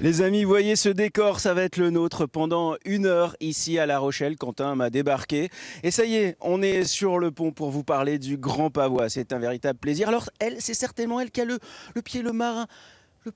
Les amis, voyez ce décor, ça va être le nôtre pendant 1 heure ici à La Rochelle. Quentin m'a débarqué. Et ça y est, on est sur le pont pour vous parler du Grand Pavois. C'est un véritable plaisir. Alors, elle, c'est certainement elle qui a le pied, le marin. le-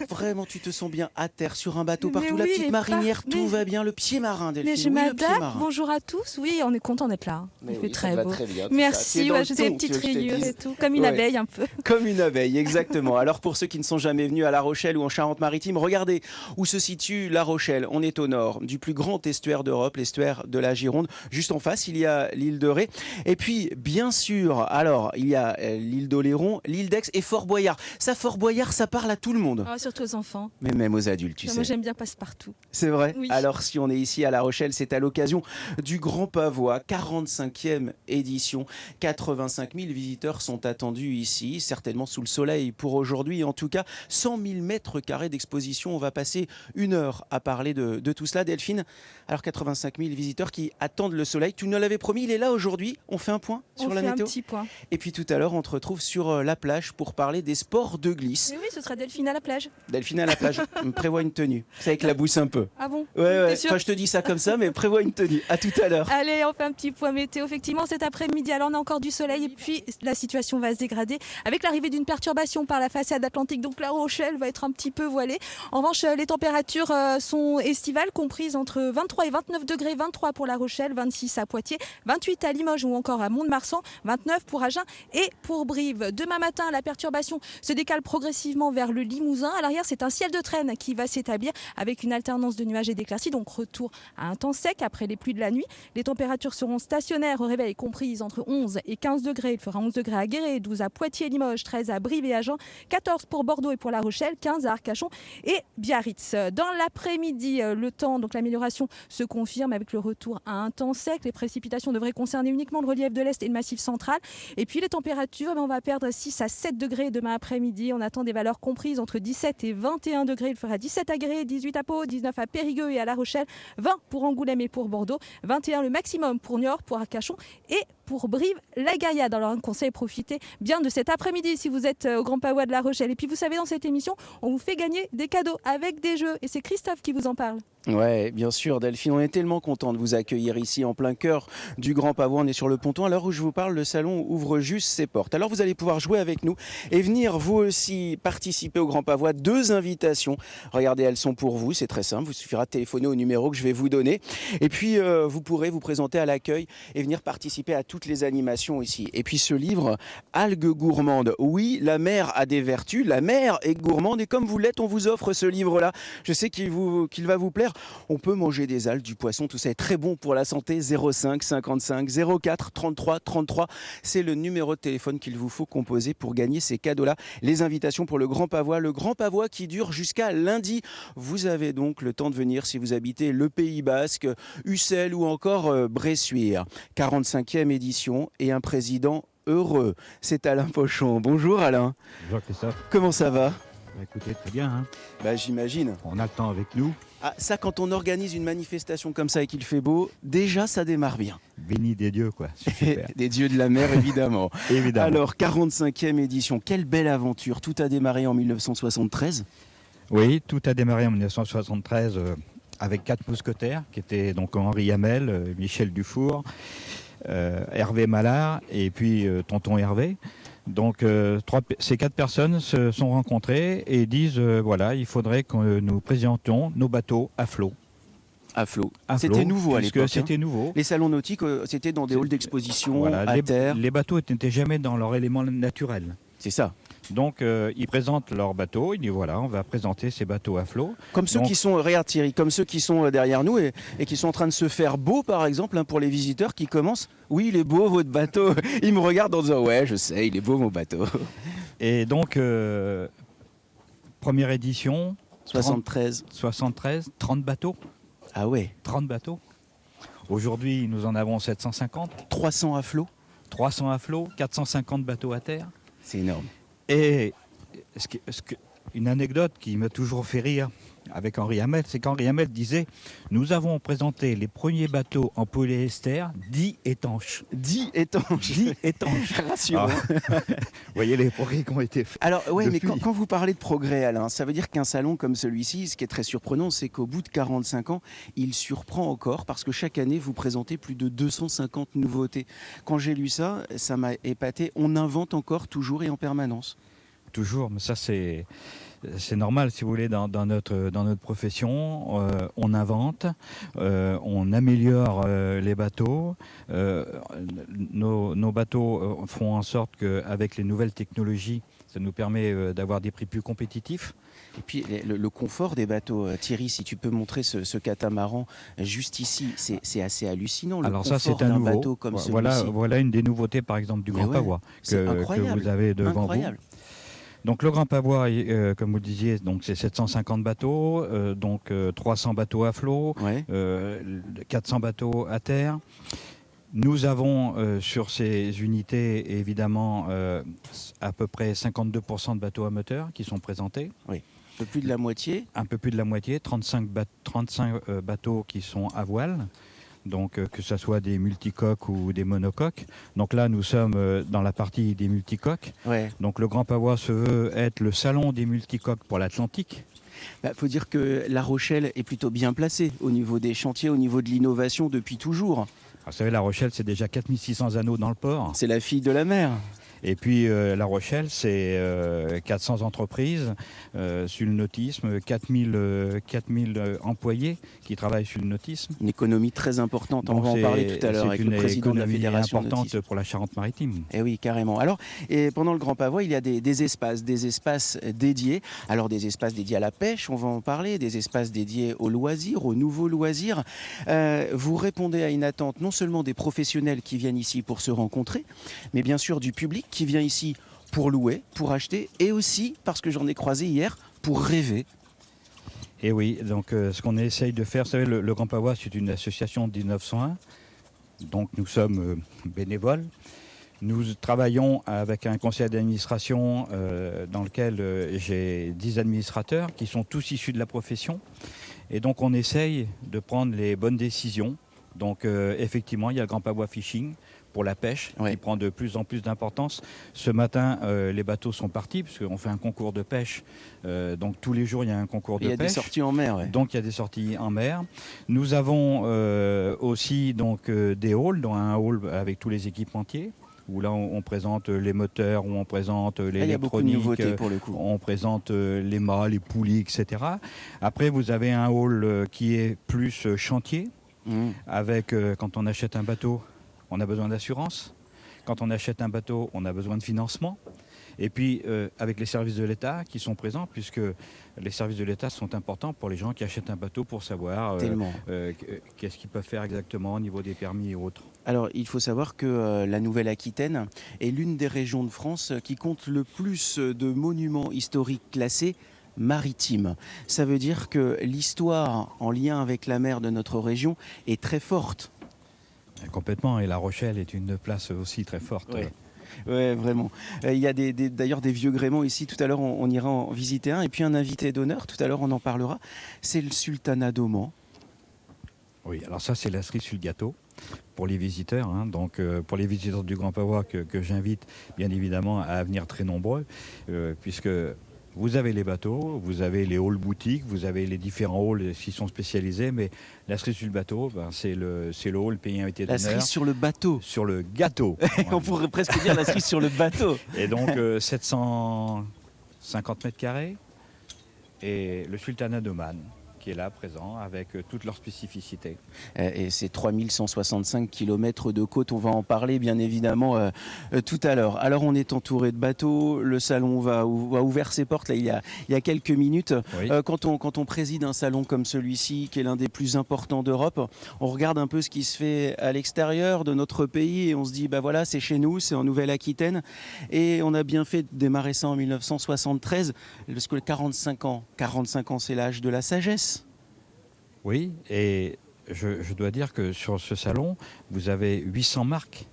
Vraiment, tu te sens bien à terre sur un bateau partout. La petite marinière, tout va bien. Le pied marin, Delphine. Mais je Oui, le pied m'adapte. marin. Bonjour à tous. Oui, on est content d'être là. Mais Il oui, fait ça très te va beau. très bien, tout ça. Tu es Merci. dans Ouais, le je fais des ton, petites tu veux que je te rayures dise. et tout, comme une Ouais. abeille un peu. Comme une abeille, exactement. Alors pour ceux qui ne sont jamais venus à La Rochelle ou en Charente-Maritime, regardez où se situe La Rochelle. On est au nord du plus grand estuaire d'Europe, l'estuaire de la Gironde. Juste en face, il y a l'île de Ré. Et puis, bien sûr, alors, il y a l'île d'Oléron, l'île d'Aix et Fort Boyard. Ça, Fort Boyard, ça parle à tout le monde. Ah, surtout aux enfants. Mais même aux adultes, tu Moi, sais. j'aime bien Passe-Partout. C'est vrai. Oui. Alors si on est ici à La Rochelle, c'est à l'occasion du Grand Pavois, 45e édition. 85 000 visiteurs sont attendus ici, certainement sous le soleil pour aujourd'hui. En tout cas, 100 000 mètres carrés d'exposition. On va passer 1 heure à parler de tout cela. Delphine, alors 85 000 visiteurs qui attendent le soleil. Tu nous l'avais promis, il est là aujourd'hui. On fait un point sur la fait météo. un petit point. Et puis tout à l'heure, on te retrouve sur la plage pour parler des sports de glisse. Mais oui, ce sera Delphine à la plage. Delphine à la plage, prévoit une tenue. Ça éclabousse un peu. Ah bon? Ouais, T'es sûr? Enfin, je te dis ça comme ça, mais prévois une tenue. À tout à l'heure. Allez, on fait un petit point météo. Effectivement, cet après-midi, alors on a encore du soleil et puis la situation va se dégrader avec l'arrivée d'une perturbation par la façade atlantique. Donc La Rochelle va être un petit peu voilée. En revanche, les températures sont estivales, comprises entre 23 et 29 degrés. 23 pour La Rochelle, 26 à Poitiers, 28 à Limoges ou encore à Mont-de-Marsan, 29 pour Agen et pour Brive. Demain matin, la perturbation se décale progressivement vers le Limousin. À l'arrière, c'est un ciel de traîne qui va s'établir avec une alternance de nuages et d'éclaircies. Donc retour à un temps sec après les pluies de la nuit. Les températures seront stationnaires au réveil, comprises entre 11 et 15 degrés. Il fera 11 degrés à Guéret, 12 à Poitiers, Limoges, 13 à Brive et Agen, 14 pour Bordeaux et pour La Rochelle, 15 à Arcachon et Biarritz. Dans l'après-midi, le temps, donc l'amélioration se confirme avec le retour à un temps sec. Les précipitations devraient concerner uniquement le relief de l'Est et le massif central. Et puis les températures, on va perdre 6 à 7 degrés demain après-midi. On attend des valeurs comprises entre 17 et 21 degrés. Il fera 17 à Guéret, 18 à Pau, 19 à Périgueux et à La Rochelle, 20 pour Angoulême et pour Bordeaux, 21 le maximum pour Niort, pour Arcachon et pour Brive-la-Gaillarde. Alors un conseil, profitez bien de cet après-midi si vous êtes au Grand Pavois de La Rochelle. Et puis vous savez, dans cette émission, on vous fait gagner des cadeaux avec des jeux. Et c'est Christophe qui vous en parle. Ouais, bien sûr, Delphine, on est tellement content de vous accueillir ici en plein cœur du Grand Pavois. On est sur le ponton. À l'heure où je vous parle, le salon ouvre juste ses portes. Alors vous allez pouvoir jouer avec nous et venir vous aussi participer au Grand Pavois. 2 invitations. Regardez, elles sont pour vous. C'est très simple. Vous suffira de téléphoner au numéro que je vais vous donner. Et puis vous pourrez vous présenter à l'accueil et venir participer à toutes les animations ici. Et puis ce livre, Algues gourmandes. Oui, la mer a des vertus. La mer est gourmande et comme vous l'êtes, on vous offre ce livre-là. Je sais qu'il va vous plaire. On peut manger des algues, du poisson, tout ça est très bon pour la santé. 05 55 04 33 33, c'est le numéro de téléphone qu'il vous faut composer pour gagner ces cadeaux-là. Les invitations pour le Grand Pavois qui dure jusqu'à lundi. Vous avez donc le temps de venir si vous habitez le Pays Basque, Ussel ou encore Bressuire. 45e édition et un président heureux. C'est Alain Pochon. Bonjour Alain. Bonjour Christophe. Comment ça va ? Écoutez, très bien. Hein. J'imagine. On a le temps avec nous. Ah, ça, quand on organise une manifestation comme ça et qu'il fait beau, déjà ça démarre bien. Béni des dieux, quoi. C'est super. Des dieux de la mer, évidemment. Évidemment. Alors, 45e édition, quelle belle aventure. Tout a démarré en 1973. Oui, tout a démarré en 1973 avec 4 mousquetaires, qui étaient donc Henri Hamel, Michel Dufour, Hervé Mallard et puis Tonton Hervé. Donc ces 4 personnes se sont rencontrées et disent voilà, il faudrait que nous présentions nos bateaux à flot. À flot. C'était nouveau à l'époque. C'était nouveau. Les salons nautiques, c'était dans des halls d'exposition, voilà, à terre. Les bateaux n'étaient jamais dans leur élément naturel. C'est ça. Donc ils présentent leurs bateaux, ils disent voilà, on va présenter ces bateaux à flot. Comme ceux qui sont, regarde Thierry, comme ceux qui sont derrière nous et qui sont en train de se faire beau par exemple, hein, pour les visiteurs qui commencent. Oui, il est beau votre bateau. Ils me regardent en disant ouais, je sais, il est beau mon bateau. Et donc, première édition. 73. 30 bateaux. Ah ouais. 30 bateaux. Aujourd'hui, nous en avons 750. 300 à flot. 300 à flot, 450 bateaux à terre. C'est énorme. Et une anecdote qui m'a toujours fait rire, avec Henri Hamel, c'est qu'Henri Hamel disait « Nous avons présenté les premiers bateaux en polyester dits étanches. » Dit étanche. Dits étanches. Rassurant. Vous voyez les progrès qui ont été faits. Alors, ouais, mais Depuis. quand vous parlez de progrès, Alain, ça veut dire qu'un salon comme celui-ci, ce qui est très surprenant, c'est qu'au bout de 45 ans, il surprend encore parce que chaque année, vous présentez plus de 250 nouveautés. Quand j'ai lu ça, ça m'a épaté. On invente encore, toujours et en permanence. Toujours, mais ça c'est normal si vous voulez dans notre profession. On invente, on améliore les bateaux. Nos bateaux font en sorte qu'avec les nouvelles technologies, ça nous permet d'avoir des prix plus compétitifs. Et puis le confort des bateaux, Thierry, si tu peux montrer ce catamaran juste ici, c'est assez hallucinant. Le Alors ça confort c'est un d'un nouveau. bateau comme celui-ci. Voilà une des nouveautés par exemple du Mais Grand ouais, Pavois c'est que incroyable, vous avez devant incroyable. vous. Donc le Grand Pavois, comme vous le disiez, donc c'est 750 bateaux, 300 bateaux à flot, Ouais. 400 bateaux à terre. Nous avons sur ces unités évidemment à peu près 52% de bateaux à moteur qui sont présentés. Un peu plus de la moitié. Un peu plus de la moitié, 35 bateaux qui sont à voile. Donc que ce soit des multicoques ou des monocoques. Donc là, nous sommes dans la partie des multicoques. Ouais. Donc le Grand Pavois se veut être le salon des multicoques pour l'Atlantique. Faut dire que La Rochelle est plutôt bien placée au niveau des chantiers, au niveau de l'innovation depuis toujours. Alors, vous savez, La Rochelle, c'est déjà 4600 anneaux dans le port. C'est la fille de la mer. Et puis La Rochelle, c'est 400 entreprises sur le nautisme, 4000 employés qui travaillent sur le nautisme. Une économie très importante, on Donc va en parler tout à l'heure avec le président de la C'est une économie Fédération importante nautisme. pour la Charente-Maritime. Eh oui, carrément. Alors, et pendant le Grand Pavois, il y a des espaces dédiés. Alors, des espaces dédiés à la pêche, on va en parler, des espaces dédiés aux loisirs, aux nouveaux loisirs. Vous répondez à une attente non seulement des professionnels qui viennent ici pour se rencontrer, mais bien sûr du public qui vient ici pour louer, pour acheter, et aussi, parce que j'en ai croisé hier, pour rêver. Et oui, donc ce qu'on essaye de faire, vous savez, le Grand Pavois, c'est une association de 1901, donc nous sommes bénévoles. Nous travaillons avec un conseil d'administration dans lequel j'ai 10 administrateurs qui sont tous issus de la profession. Et donc on essaye de prendre les bonnes décisions. Donc effectivement, il y a le Grand Pavois Fishing pour la pêche qui prend de plus en plus d'importance. Ce matin, les bateaux sont partis parce qu'on fait un concours de pêche. Donc tous les jours, il y a un concours de pêche. Il y a des sorties en mer. Ouais. Donc il y a des sorties en mer. Nous avons aussi donc, des halls, dont un hall avec tous les équipementiers, où là on présente les moteurs, où on présente l'électronique, il y a beaucoup de nouveautés pour le coup. on présente les mâts, les poulies, etc. Après, vous avez un hall qui est plus chantier, avec quand on achète un bateau, on a besoin d'assurance. Quand on achète un bateau, on a besoin de financement. Et puis, avec les services de l'État qui sont présents, puisque les services de l'État sont importants pour les gens qui achètent un bateau pour savoir qu'est-ce qu'ils peuvent faire exactement au niveau des permis et autres. Alors, il faut savoir que la Nouvelle-Aquitaine est l'une des régions de France qui compte le plus de monuments historiques classés maritimes. Ça veut dire que l'histoire en lien avec la mer de notre région est très forte. Complètement, et La Rochelle est une place aussi très forte. Ouais. Oui, vraiment. Il y a d'ailleurs des vieux gréements ici. Tout à l'heure, on ira en visiter un. Et puis un invité d'honneur, tout à l'heure, on en parlera. C'est le sultanat d'Oman. Oui, alors ça, c'est la cerise sur le gâteau pour les visiteurs. Hein. Donc, pour les visiteurs du Grand Pavois que j'invite, bien évidemment, à venir très nombreux, puisque vous avez les bateaux, vous avez les halls boutiques, vous avez les différents halls qui sont spécialisés, mais la cerise sur le bateau, c'est le hall pays invité d'honneur. La cerise sur le bateau. Sur le gâteau. On pourrait presque dire la cerise sur le bateau. Et donc 750 mètres carrés et le sultanat d'Oman qui est là présent avec toutes leurs spécificités. Et c'est 3165 km de côte, on va en parler bien évidemment tout à l'heure. Alors on est entouré de bateaux, le salon a ouvert ses portes là, il y a quelques minutes. Oui. Quand on préside un salon comme celui-ci, qui est l'un des plus importants d'Europe, on regarde un peu ce qui se fait à l'extérieur de notre pays et on se dit, bah voilà, c'est chez nous, c'est en Nouvelle-Aquitaine. Et on a bien fait de démarrer ça en 1973, parce que 45 ans, c'est l'âge de la sagesse. Oui, et je dois dire que sur ce salon, vous avez 800 marques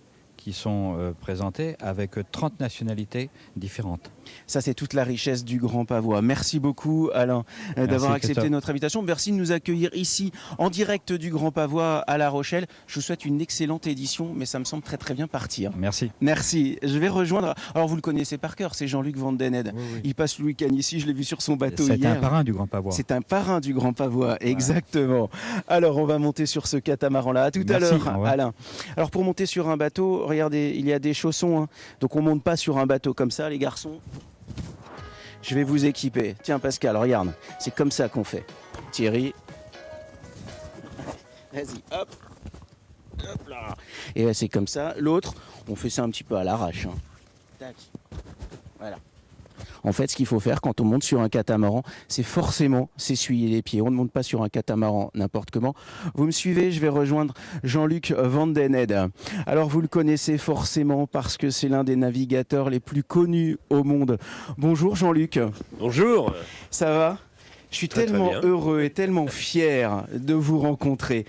qui sont présentés avec 30 nationalités différentes. Ça, c'est toute la richesse du Grand Pavois. Merci beaucoup, Alain, d'avoir accepté Christophe. notre invitation. Merci de nous accueillir ici, en direct du Grand Pavois à La Rochelle. Je vous souhaite une excellente édition, mais ça me semble très très bien partir. Merci. Merci. Je vais rejoindre... Alors, vous le connaissez par cœur, c'est Jean-Luc Van Den Ede. Oui. Il passe le week-end ici, je l'ai vu sur son bateau C'est hier. un parrain du Grand Pavois. C'est un parrain du Grand Pavois, exactement. Alors, on va monter sur ce catamaran-là. À tout à Merci, l'heure, au revoir. Alain. Alors, pour monter sur un bateau, regardez, il y a des chaussons. Hein. Donc, on ne monte pas sur un bateau comme ça, les garçons. Je vais vous équiper. Tiens, Pascal, regarde. C'est comme ça qu'on fait. Thierry. Vas-y, hop. Hop là. Et c'est comme ça. L'autre, on fait ça un petit peu à l'arrache. Hein. Tac. Voilà. En fait, ce qu'il faut faire quand on monte sur un catamaran, c'est forcément s'essuyer les pieds. On ne monte pas sur un catamaran n'importe comment. Vous me suivez, je vais rejoindre Jean-Luc Van Den Ede. Alors, vous le connaissez forcément parce que c'est l'un des navigateurs les plus connus au monde. Bonjour Jean-Luc. Bonjour. Ça va ? Je suis Très tellement bien. heureux et tellement fier de vous rencontrer.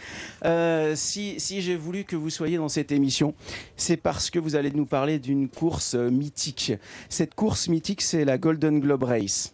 Si j'ai voulu que vous soyez dans cette émission, c'est parce que vous allez nous parler d'une course mythique. Cette course mythique, c'est la Golden Globe Race.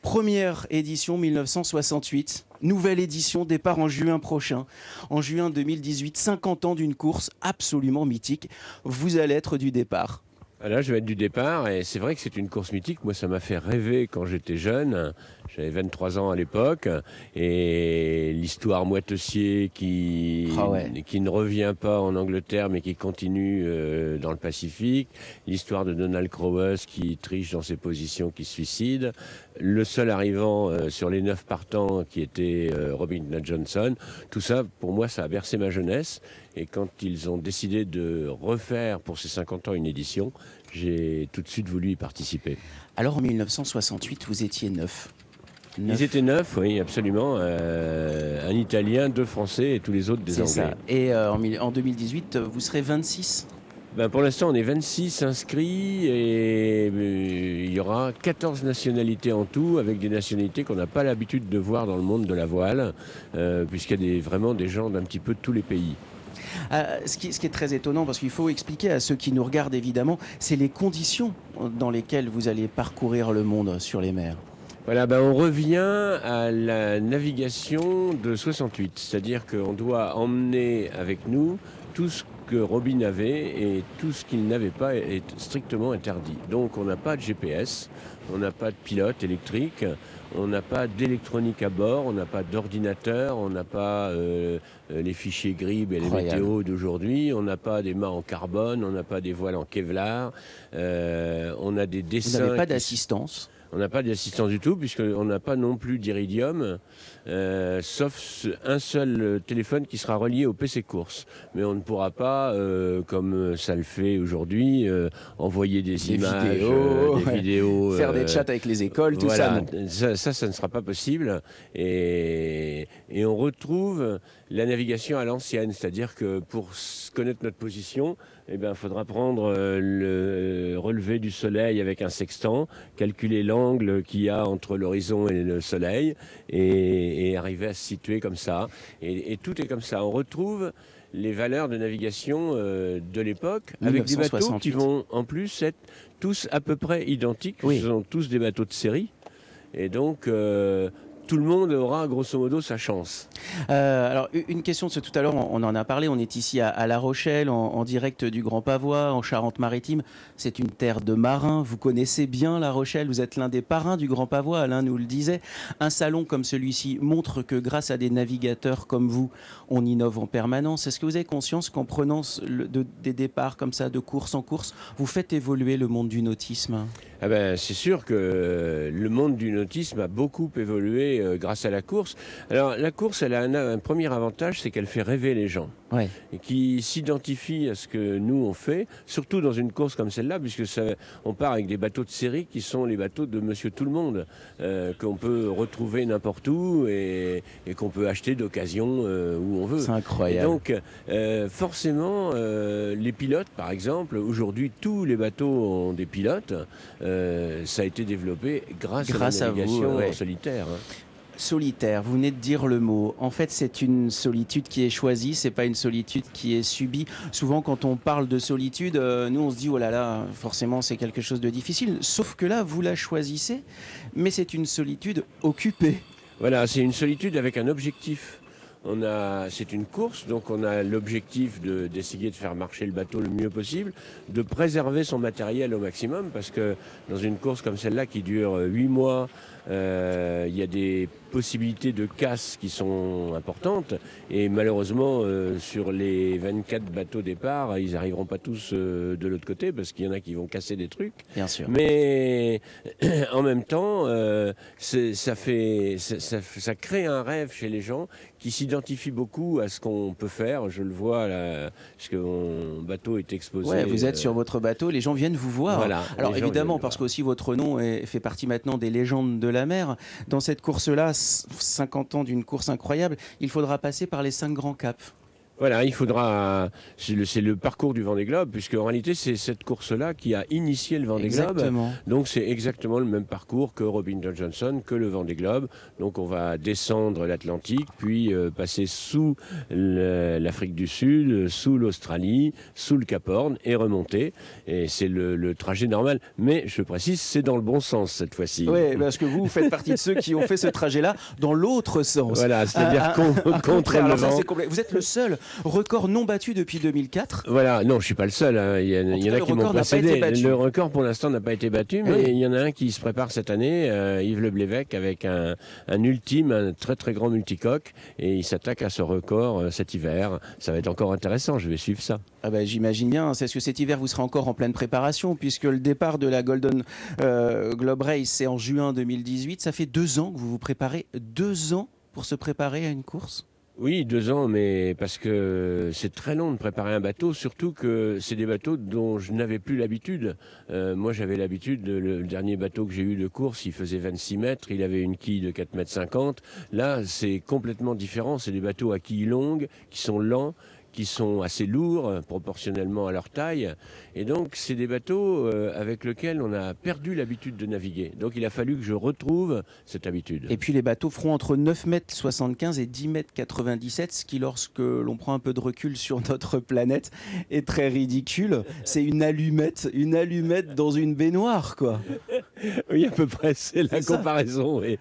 Première édition 1968, nouvelle édition, départ en juin prochain. En juin 2018, 50 ans d'une course absolument mythique. Vous allez être du départ. Là, je vais être du départ et c'est vrai que c'est une course mythique. Moi, ça m'a fait rêver quand j'étais jeune. J'avais 23 ans à l'époque et l'histoire Moitessier qui ne revient pas en Angleterre mais qui continue dans le Pacifique. L'histoire de Donald Crowes qui triche dans ses positions, qui se suicide. Le seul arrivant sur les 9 partants qui était Robin Johnson. Tout ça, pour moi, ça a bercé ma jeunesse. Et quand ils ont décidé de refaire pour ces 50 ans une édition, j'ai tout de suite voulu y participer. Alors en 1968, vous étiez 9. Ils étaient 9, oui, absolument. Un Italien, 2 Français et tous les autres des C'est Anglais. ça. Et en 2018, vous serez 26 ? Ben, pour l'instant, on est 26 inscrits et il y aura 14 nationalités en tout, avec des nationalités qu'on n'a pas l'habitude de voir dans le monde de la voile, puisqu'il y a vraiment des gens d'un petit peu de tous les pays. Ce qui est très étonnant, parce qu'il faut expliquer à ceux qui nous regardent évidemment, c'est les conditions dans lesquelles vous allez parcourir le monde sur les mers. Voilà, on revient à la navigation de 68, c'est-à-dire qu'on doit emmener avec nous tout ce que Robin avait et tout ce qu'il n'avait pas est strictement interdit. Donc on n'a pas de GPS, on n'a pas de pilote électrique, on n'a pas d'électronique à bord, on n'a pas d'ordinateur, on n'a pas les fichiers GRIB et les météos d'aujourd'hui, on n'a pas des mâts en carbone, on n'a pas des voiles en Kevlar, on a des dessins... Vous n'avez pas d'assistance ? On n'a pas d'assistance du tout, puisqu'on n'a pas non plus d'iridium, sauf un seul téléphone qui sera relié au PC course. Mais on ne pourra pas, comme ça le fait aujourd'hui, envoyer des images, des vidéos... faire des chats avec les écoles, tout voilà, ça, non. Ça ne sera pas possible. Et on retrouve la navigation à l'ancienne, c'est-à-dire que pour connaître notre position, il faudra prendre le relevé du soleil avec un sextant, calculer l'angle qu'il y a entre l'horizon et le soleil et arriver à se situer comme ça. Et tout est comme ça. On retrouve les valeurs de navigation de l'époque avec des bateaux qui vont en plus être tous à peu près identiques. Oui. Ce sont tous des bateaux de série. Et donc... tout le monde aura grosso modo sa chance. Alors une question, c'est tout à l'heure on en a parlé, on est ici à La Rochelle, en direct du Grand Pavois, en Charente-Maritime. C'est une terre de marins, vous connaissez bien La Rochelle, vous êtes l'un des parrains du Grand Pavois, Alain nous le disait. Un salon comme celui-ci montre que grâce à des navigateurs comme vous, on innove en permanence. Est-ce que vous avez conscience qu'en prenant des départs comme ça, de course en course, vous faites évoluer le monde du nautisme ? C'est sûr que le monde du nautisme a beaucoup évolué grâce à la course. Alors la course, elle a un premier avantage, c'est qu'elle fait rêver les gens. Ouais. Et qui s'identifient à ce que nous on fait, surtout dans une course comme celle-là, puisque on part avec des bateaux de série qui sont les bateaux de Monsieur Tout-le-Monde, qu'on peut retrouver n'importe où et qu'on peut acheter d'occasion où on veut. C'est incroyable. Et donc, forcément, les pilotes, par exemple, aujourd'hui, tous les bateaux ont des pilotes. Ça a été développé grâce à la navigation en solitaire. Solitaire, vous venez de dire le mot. En fait, c'est une solitude qui est choisie, c'est pas une solitude qui est subie. Souvent, quand on parle de solitude, nous on se dit oh là là, forcément c'est quelque chose de difficile. Sauf que là, vous la choisissez, mais c'est une solitude occupée. Voilà, c'est une solitude avec un objectif. C'est une course, donc on a l'objectif d'essayer de faire marcher le bateau le mieux possible, de préserver son matériel au maximum, parce que dans une course comme celle-là qui dure 8 mois, il y a des possibilités de casse qui sont importantes, et malheureusement sur les 24 bateaux départ, ils n'arriveront pas tous de l'autre côté, parce qu'il y en a qui vont casser des trucs. Bien sûr. Mais en même temps, ça crée un rêve chez les gens qui s'identifient beaucoup à ce qu'on peut faire. Je le vois là, parce que mon bateau est exposé. Ouais, vous êtes sur votre bateau, les gens viennent vous voir. Voilà, alors évidemment, parce qu'aussi votre nom fait partie maintenant des légendes de la mer. Dans cette course-là, 50 ans d'une course incroyable, il faudra passer par les 5 grands caps. Voilà, c'est le parcours du Vendée Globe, puisque en réalité c'est cette course-là qui a initié le Vendée Globe. Donc c'est exactement le même parcours que Robin Johnson, que le Vendée Globe. Donc on va descendre l'Atlantique, puis passer sous l'Afrique du Sud, sous l'Australie, sous le Cap Horn et remonter. Et c'est le trajet normal. Mais je précise, c'est dans le bon sens cette fois-ci. Oui, parce que vous faites partie de ceux qui ont fait ce trajet-là dans l'autre sens. Voilà, c'est-à-dire contre le vent. Vous êtes le seul record non battu depuis 2004. Voilà, non, je ne suis pas le seul. Hein. Il y en a qui m'ont précédé. Le record, pour l'instant, n'a pas été battu, mais il y en a un qui se prépare cette année, Yves Le Blévec, avec un ultime, un très très grand multicoque, et il s'attaque à ce record cet hiver. Ça va être encore intéressant, je vais suivre ça. Ah bah, j'imagine bien, c'est que cet hiver, vous serez encore en pleine préparation, puisque le départ de la Golden Globe Race, c'est en juin 2018. Ça fait 2 ans que vous vous préparez, 2 ans pour se préparer à une course ? Oui, 2 ans, mais parce que c'est très long de préparer un bateau, surtout que c'est des bateaux dont je n'avais plus l'habitude. Moi, j'avais l'habitude, le dernier bateau que j'ai eu de course, il faisait 26 mètres, il avait une quille de 4,50 mètres. Là, c'est complètement différent. C'est des bateaux à quilles longues, qui sont lents, qui sont assez lourds proportionnellement à leur taille. Et donc, c'est des bateaux avec lesquels on a perdu l'habitude de naviguer. Donc, il a fallu que je retrouve cette habitude. Et puis, les bateaux feront entre 9,75 m et 10,97 m, ce qui, lorsque l'on prend un peu de recul sur notre planète, est très ridicule. C'est une allumette dans une baignoire, quoi. Oui, à peu près, c'est la comparaison. Et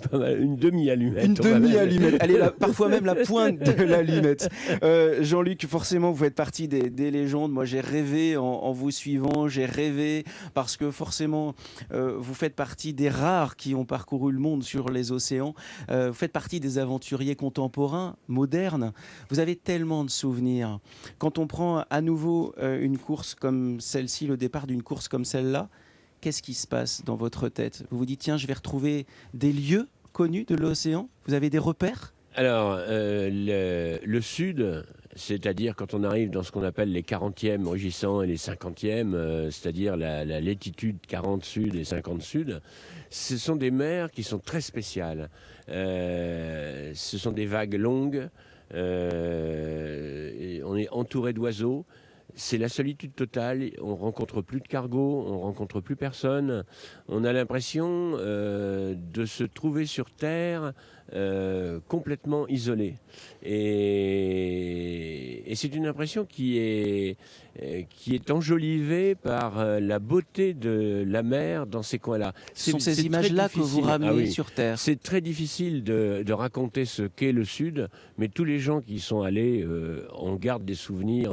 pas mal, une demi-allumette. Une demi-allumette. Elle est parfois même la pointe de l'allumette. Jean-Luc, forcément, vous faites partie des légendes. Moi, j'ai rêvé en vous suivant. J'ai rêvé parce que forcément, vous faites partie des rares qui ont parcouru le monde sur les océans. Vous faites partie des aventuriers contemporains, modernes. Vous avez tellement de souvenirs. Quand on prend à nouveau une course comme celle-ci, le départ d'une course comme celle-là, qu'est-ce qui se passe dans votre tête ? Vous vous dites, tiens, je vais retrouver des lieux connus de l'océan ? Vous avez des repères ? Alors, le sud, c'est-à-dire quand on arrive dans ce qu'on appelle les 40e rugissants et les 50e, c'est-à-dire la latitude 40 sud et 50 sud, ce sont des mers qui sont très spéciales. Ce sont des vagues longues, et on est entouré d'oiseaux. C'est la solitude totale, on rencontre plus de cargo, on rencontre plus personne. On a l'impression de se trouver sur Terre complètement isolé. Et c'est une impression qui est enjolivée par la beauté de la mer dans ces coins-là. Ce sont ces images-là que vous ramenez sur Terre. C'est très difficile de raconter ce qu'est le Sud, mais tous les gens qui y sont allés en gardent des souvenirs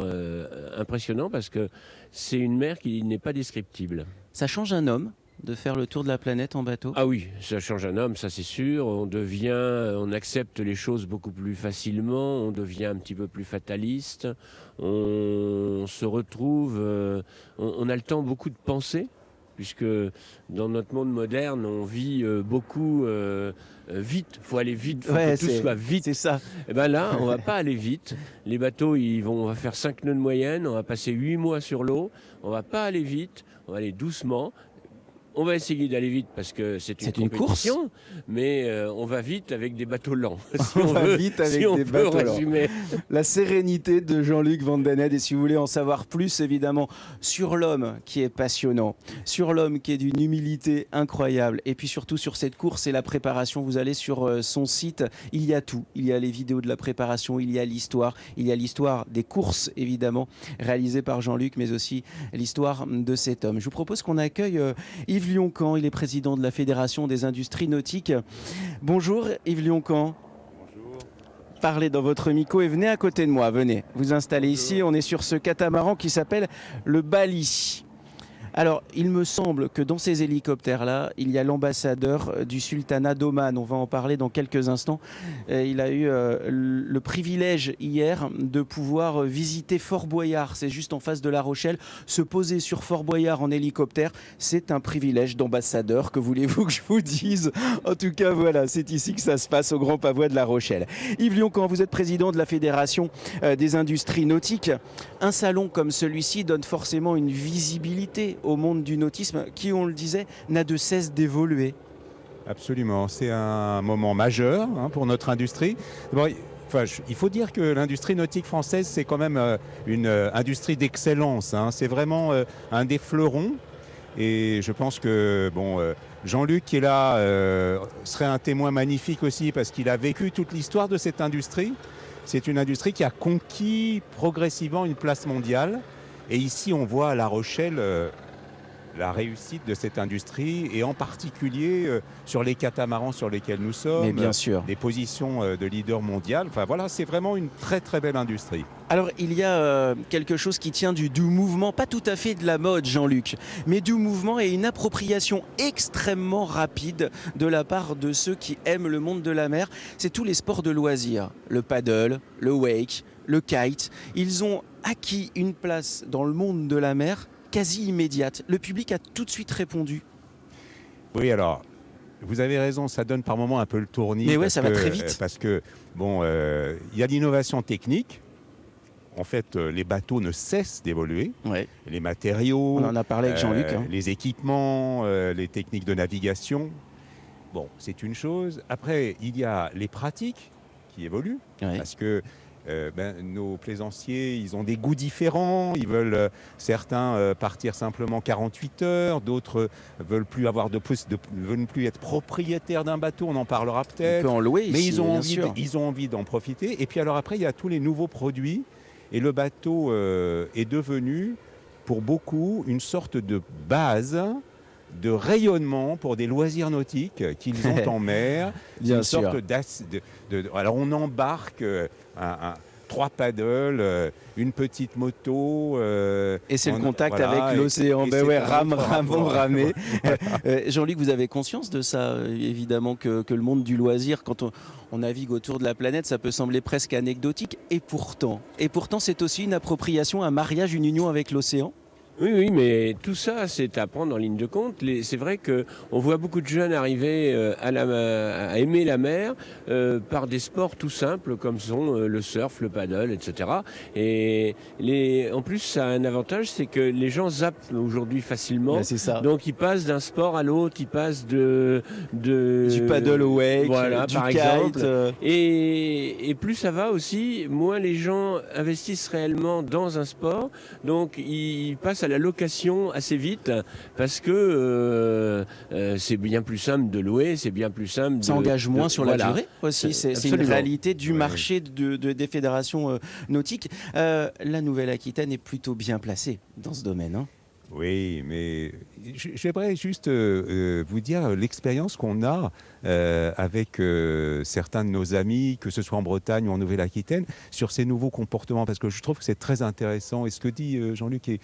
impressionnants parce que c'est une mer qui n'est pas descriptible. Ça change un homme de faire le tour de la planète en bateau ? Ah oui, ça change un homme, ça c'est sûr. On accepte les choses beaucoup plus facilement, on devient un petit peu plus fataliste, on se retrouve, on a le temps beaucoup de penser, puisque dans notre monde moderne, on vit beaucoup vite. Il faut aller vite, il faut que tout soit vite. C'est ça. Et ben là, on va pas aller vite. Les bateaux, on va faire 5 nœuds de moyenne, on va passer 8 mois sur l'eau, on va pas aller vite, on va aller doucement. On va essayer d'aller vite parce que c'est une compétition, mais on va vite avec des bateaux lents. Si on va vite avec des bateaux lents. La sérénité de Jean-Luc Van den Hede. Et si vous voulez en savoir plus, évidemment, sur l'homme qui est passionnant, sur l'homme qui est d'une humilité incroyable, et puis surtout sur cette course et la préparation, vous allez sur son site, il y a tout. Il y a les vidéos de la préparation, il y a l'histoire des courses, évidemment, réalisées par Jean-Luc, mais aussi l'histoire de cet homme. Je vous propose qu'on accueille Yves Lioncan, il est président de la Fédération des industries nautiques. Bonjour Yves Lioncan. Bonjour. Parlez dans votre micro et venez à côté de moi, venez vous installer ici. On est sur ce catamaran qui s'appelle le Bali. Alors, il me semble que dans ces hélicoptères-là, il y a l'ambassadeur du sultanat d'Oman. On va en parler dans quelques instants. Il a eu le privilège hier de pouvoir visiter Fort Boyard. C'est juste en face de La Rochelle. Se poser sur Fort Boyard en hélicoptère, c'est un privilège d'ambassadeur. Que voulez-vous que je vous dise? En tout cas, voilà, c'est ici que ça se passe au Grand Pavois de La Rochelle. Yves Lioncan, vous êtes président de la Fédération des industries nautiques. Un salon comme celui-ci donne forcément une visibilité au monde du nautisme qui, on le disait, n'a de cesse d'évoluer. Absolument, c'est un moment majeur pour notre industrie. Bon, il faut dire que l'industrie nautique française, c'est quand même une industrie d'excellence. C'est vraiment un des fleurons. Et je pense que Jean-Luc qui est là serait un témoin magnifique aussi parce qu'il a vécu toute l'histoire de cette industrie. C'est une industrie qui a conquis progressivement une place mondiale. Et ici, on voit à La Rochelle la réussite de cette industrie et en particulier sur les catamarans sur lesquels nous sommes. Mais bien sûr. Des positions de leader mondial. Enfin voilà, c'est vraiment une très très belle industrie. Alors il y a quelque chose qui tient du mouvement, pas tout à fait de la mode Jean-Luc, mais du mouvement et une appropriation extrêmement rapide de la part de ceux qui aiment le monde de la mer. C'est tous les sports de loisirs, le paddle, le wake, le kite. Ils ont acquis une place dans le monde de la mer quasi immédiate. Le public a tout de suite répondu. Oui, alors, vous avez raison, ça donne par moments un peu le tournis. Mais ouais, ça va très vite. Parce que, il y a l'innovation technique. En fait, les bateaux ne cessent d'évoluer. Ouais. Les matériaux, on en a parlé avec Jean-Luc. Les équipements, les techniques de navigation. Bon, c'est une chose. Après, il y a les pratiques qui évoluent. Ouais. Parce que nos plaisanciers, ils ont des goûts différents. Ils veulent, certains partir simplement 48 heures, d'autres veulent plus être propriétaires d'un bateau. On en parlera peut-être. On peut en louer ici, mais ils ont envie d'en profiter. Et puis alors après, il y a tous les nouveaux produits. Et le bateau est devenu, pour beaucoup, une sorte de base de rayonnement pour des loisirs nautiques qu'ils ont en mer. Bien sûr. Alors on embarque 3 paddles, une petite moto. Et c'est le contact avec l'océan. Ben ouais, ramer. Jean-Luc, vous avez conscience de ça, évidemment, que le monde du loisir, quand on navigue autour de la planète, ça peut sembler presque anecdotique. Et pourtant, c'est aussi une appropriation, un mariage, une union avec l'océan. Oui, mais tout ça, c'est à prendre en ligne de compte. C'est vrai qu'on voit beaucoup de jeunes arriver à aimer la mer par des sports tout simples comme sont le surf, le paddle, etc. Et en plus, ça a un avantage, c'est que les gens zappent aujourd'hui facilement. Ben, c'est ça. Donc, ils passent d'un sport à l'autre, ils passent du paddle au wake, du par kite. Exemple. Et plus ça va aussi, moins les gens investissent réellement dans un sport. Donc, ils passent à la location assez vite parce que c'est bien plus simple de louer, c'est bien plus simple. Ça engage moins sur la durée aussi. C'est une réalité du marché des fédérations nautiques. La Nouvelle-Aquitaine est plutôt bien placée dans ce domaine. Oui, mais j'aimerais juste vous dire l'expérience qu'on a avec certains de nos amis, que ce soit en Bretagne ou en Nouvelle-Aquitaine, sur ces nouveaux comportements, parce que je trouve que c'est très intéressant. Et ce que dit Jean-Luc est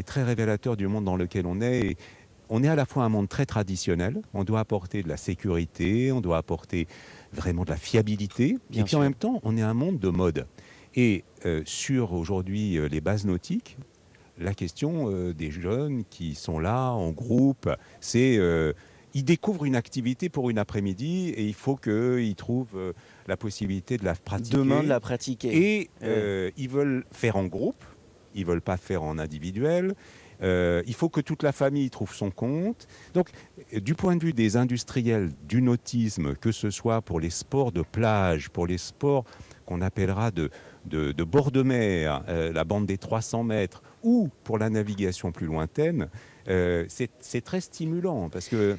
très révélateur du monde dans lequel on est. Et on est à la fois un monde très traditionnel, on doit apporter de la sécurité, on doit apporter vraiment de la fiabilité, et puis en même temps, on est un monde de mode. Et sur aujourd'hui les bases nautiques, la question des jeunes qui sont là en groupe, c'est ils découvrent une activité pour une après-midi et il faut qu'ils trouvent la possibilité de la pratiquer. Demain, de la pratiquer. Et ils veulent faire en groupe, ils ne veulent pas faire en individuel. Il faut que toute la famille trouve son compte. Donc, du point de vue des industriels du nautisme, que ce soit pour les sports de plage, pour les sports qu'on appellera de bord de mer, la bande des 300 mètres, ou pour la navigation plus lointaine, c'est très stimulant parce que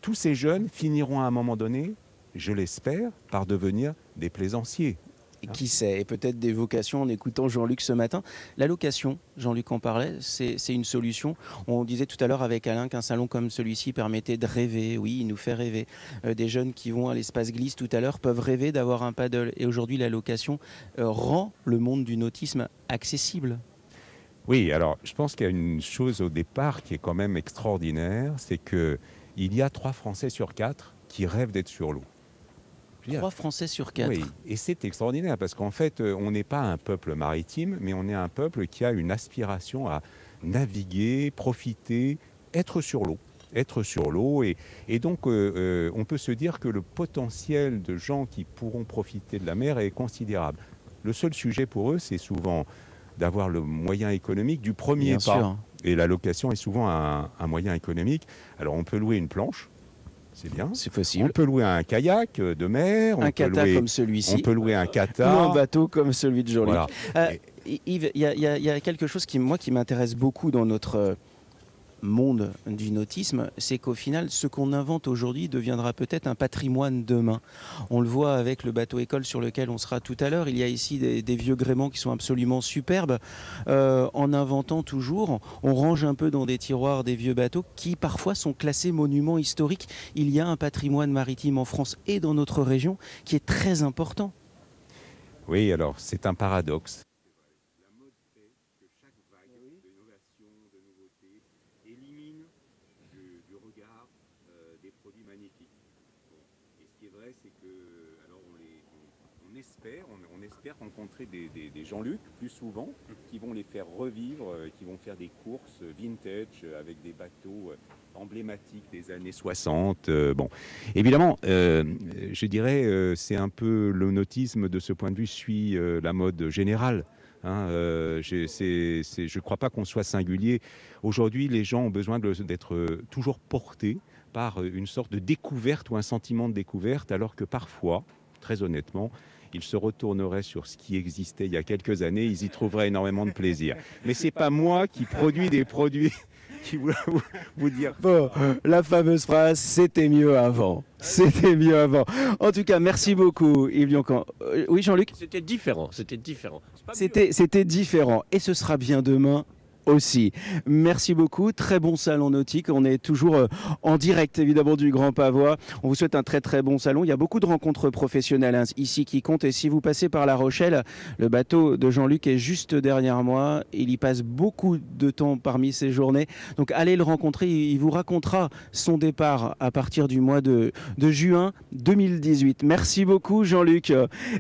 tous ces jeunes finiront à un moment donné, je l'espère, par devenir des plaisanciers. Et qui sait, et peut-être des vocations en écoutant Jean-Luc ce matin. La location, Jean-Luc en parlait, c'est une solution. On disait tout à l'heure avec Alain qu'un salon comme celui-ci permettait de rêver. Oui, il nous fait rêver. Des jeunes qui vont à l'espace glisse tout à l'heure peuvent rêver d'avoir un paddle. Et aujourd'hui, la location rend le monde du nautisme accessible. Oui, alors je pense qu'il y a une chose au départ qui est quand même extraordinaire, c'est qu'il y a 3 Français sur 4 qui rêvent d'être sur l'eau. 3 Français sur 4. Oui, et c'est extraordinaire parce qu'en fait, on n'est pas un peuple maritime, mais on est un peuple qui a une aspiration à naviguer, profiter, être sur l'eau. Et donc on peut se dire que le potentiel de gens qui pourront profiter de la mer est considérable. Le seul sujet pour eux, c'est souvent d'avoir le moyen économique du premier pas. Sûr. Et la location est souvent un moyen économique. Alors on peut louer une planche. C'est bien. C'est possible. On peut louer un kayak de mer. Un kata comme celui-ci. On peut louer un kata. Ou un bateau comme celui de Jean-Luc. Voilà. Yves, il y a quelque chose qui m'intéresse beaucoup dans notre monde du nautisme, c'est qu'au final, ce qu'on invente aujourd'hui deviendra peut-être un patrimoine demain. On le voit avec le bateau école sur lequel on sera tout à l'heure. Il y a ici des vieux gréements qui sont absolument superbes. En inventant toujours, on range un peu dans des tiroirs des vieux bateaux qui parfois sont classés monuments historiques. Il y a un patrimoine maritime en France et dans notre région qui est très important. Oui, alors c'est un paradoxe. On espère rencontrer des Jean-Luc plus souvent, qui vont les faire revivre, qui vont faire des courses vintage avec des bateaux emblématiques des années 60. Bon, évidemment, je dirais, c'est un peu le nautisme de ce point de vue suit la mode générale. Je ne crois pas qu'on soit singulier. Aujourd'hui, les gens ont besoin d'être toujours portés par une sorte de découverte ou un sentiment de découverte, alors que parfois, très honnêtement, ils se retourneraient sur ce qui existait il y a quelques années, ils y trouveraient énormément de plaisir. Mais ce n'est pas moi qui produis des produits qui voulais vous dire. Bon, la fameuse phrase, c'était mieux avant. C'était mieux avant. En tout cas, merci beaucoup, Yves Lioncan. Oui, Jean-Luc ? C'était différent. C'était différent. Et ce sera bien demain aussi. Merci beaucoup. Très bon salon nautique. On est toujours en direct, évidemment, du Grand Pavois. On vous souhaite un très, très bon salon. Il y a beaucoup de rencontres professionnelles ici qui comptent. Et si vous passez par La Rochelle, le bateau de Jean-Luc est juste derrière moi. Il y passe beaucoup de temps parmi ses journées. Donc, allez le rencontrer. Il vous racontera son départ à partir du mois de juin 2018. Merci beaucoup, Jean-Luc.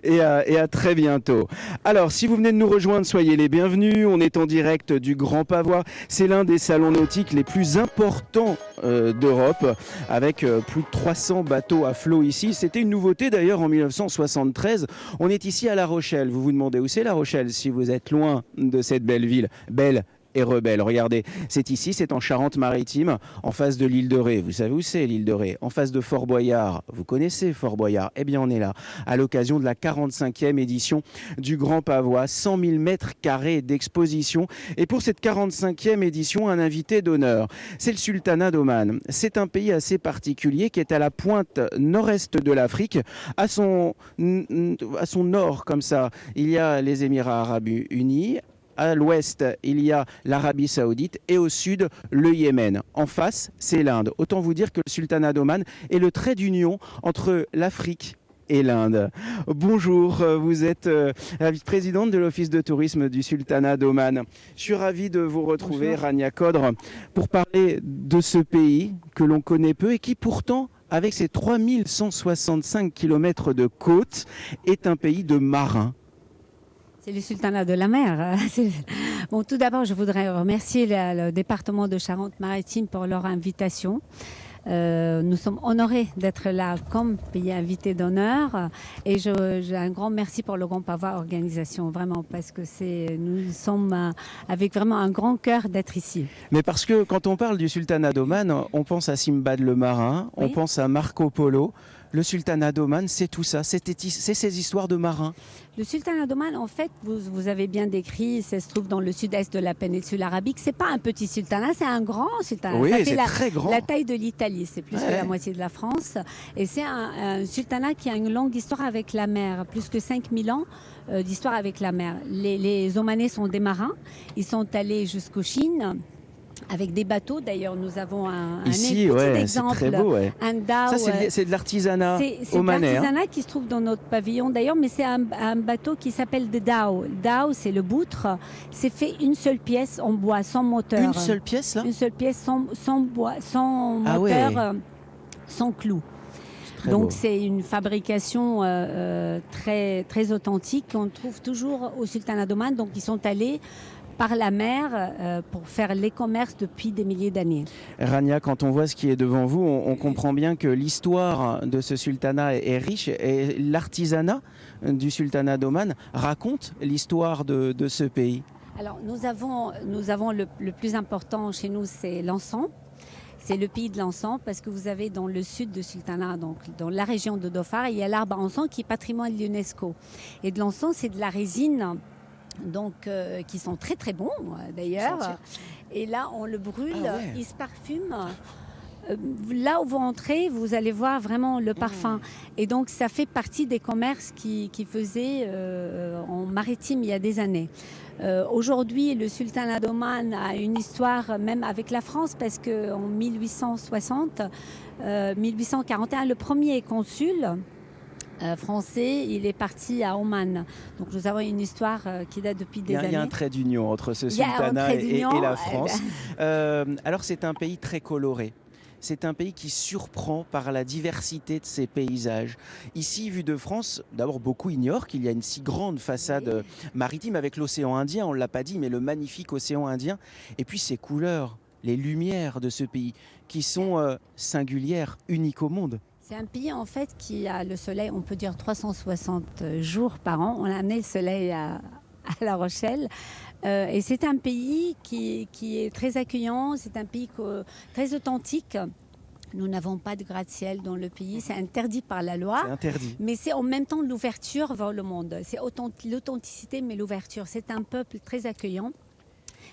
Et à très bientôt. Alors, si vous venez de nous rejoindre, soyez les bienvenus. On est en direct du Grand Pavois. C'est l'un des salons nautiques les plus importants d'Europe, avec plus de 300 bateaux à flot ici. C'était une nouveauté d'ailleurs en 1973. On est ici à La Rochelle. Vous vous demandez où c'est La Rochelle si vous êtes loin de cette belle ville. Belle et rebelle. Regardez, c'est ici, c'est en Charente-Maritime, en face de l'île de Ré. Vous savez où c'est l'île de Ré ? En face de Fort Boyard. Vous connaissez Fort Boyard ? Eh bien, on est là, à l'occasion de la 45e édition du Grand Pavois. 100 000 mètres carrés d'exposition. Et pour cette 45e édition, un invité d'honneur. C'est le Sultanat d'Oman. C'est un pays assez particulier qui est à la pointe nord-est de l'Afrique. À son nord, comme ça, il y a les Émirats Arabes Unis. À l'ouest, il y a l'Arabie Saoudite et au sud, le Yémen. En face, c'est l'Inde. Autant vous dire que le Sultanat d'Oman est le trait d'union entre l'Afrique et l'Inde. Bonjour, vous êtes la vice-présidente de l'Office de tourisme du Sultanat d'Oman. Je suis ravi de vous retrouver, bonjour. Rania Kodre, pour parler de ce pays que l'on connaît peu et qui pourtant, avec ses 3165 km de côte, est un pays de marins. C'est le sultanat de la mer. Bon, tout d'abord, je voudrais remercier le département de Charente-Maritime pour leur invitation. Nous sommes honorés d'être là comme pays invité d'honneur. Et j'ai un grand merci pour le Grand Pavois Organisation, vraiment, parce que nous sommes avec vraiment un grand cœur d'être ici. Mais parce que quand on parle du sultanat d'Oman, on pense à Simbad le marin, on pense à Marco Polo. Le sultanat d'Oman, c'est tout ça, c'est ces histoires de marins. Le sultanat d'Oman, en fait, vous avez bien décrit, ça se trouve dans le sud-est de la péninsule arabique. C'est pas un petit sultanat, c'est un grand sultanat. Oui, ça c'est fait très grand. La taille de l'Italie, c'est plus que la moitié de la France. Et c'est un sultanat qui a une longue histoire avec la mer, plus que 5000 ans d'histoire avec la mer. Les Omanais sont des marins, ils sont allés jusqu'aux Chine. Avec des bateaux, d'ailleurs, nous avons un ici, petit exemple, c'est très beau, un dhow. Ça, c'est de l'artisanat omanais. C'est de l'artisanat qui se trouve dans notre pavillon, d'ailleurs, mais c'est un bateau qui s'appelle le dhow. Le dhow, c'est le boutre. C'est fait une seule pièce en bois, sans moteur. Une seule pièce, là? Une seule pièce sans bois, sans moteur, sans clous. Donc c'est une fabrication très, très authentique qu'on trouve toujours au sultanat d'Oman. Donc ils sont allés par la mer pour faire les commerces depuis des milliers d'années. Rania, quand on voit ce qui est devant vous, on comprend bien que l'histoire de ce sultanat est riche et l'artisanat du sultanat d'Oman raconte l'histoire de ce pays. Alors nous avons le plus important chez nous, c'est l'encens. C'est le pays de l'encens parce que vous avez dans le sud du sultanat, donc dans la région de Dhofar, il y a l'arbre à encens qui est patrimoine de l'UNESCO. Et de l'encens, c'est de la résine. Donc, qui sont très très bons d'ailleurs. Et là, on le brûle, il se parfume. Là où vous entrez, vous allez voir vraiment le parfum. Et donc, ça fait partie des commerces qui faisaient en maritime il y a des années. Aujourd'hui, le sultanat d'Oman a une histoire même avec la France parce qu'en 1841, le premier consul français, il est parti à Oman. Donc nous avons une histoire qui date depuis des années. Il y a un trait d'union entre ce sultanat et la France. Alors c'est un pays très coloré. C'est un pays qui surprend par la diversité de ses paysages. Ici, vu de France, d'abord beaucoup ignorent qu'il y a une si grande façade maritime avec l'océan Indien, on ne l'a pas dit, mais le magnifique océan Indien. Et puis ces couleurs, les lumières de ce pays qui sont singulières, uniques au monde. C'est un pays en fait qui a le soleil, on peut dire 360 jours par an. On a amené le soleil à La Rochelle. Et c'est un pays qui est très accueillant, c'est un pays très authentique. Nous n'avons pas de gratte-ciel dans le pays, c'est interdit par la loi. C'est interdit. Mais c'est en même temps l'ouverture vers le monde. C'est l'authenticité mais l'ouverture. C'est un peuple très accueillant.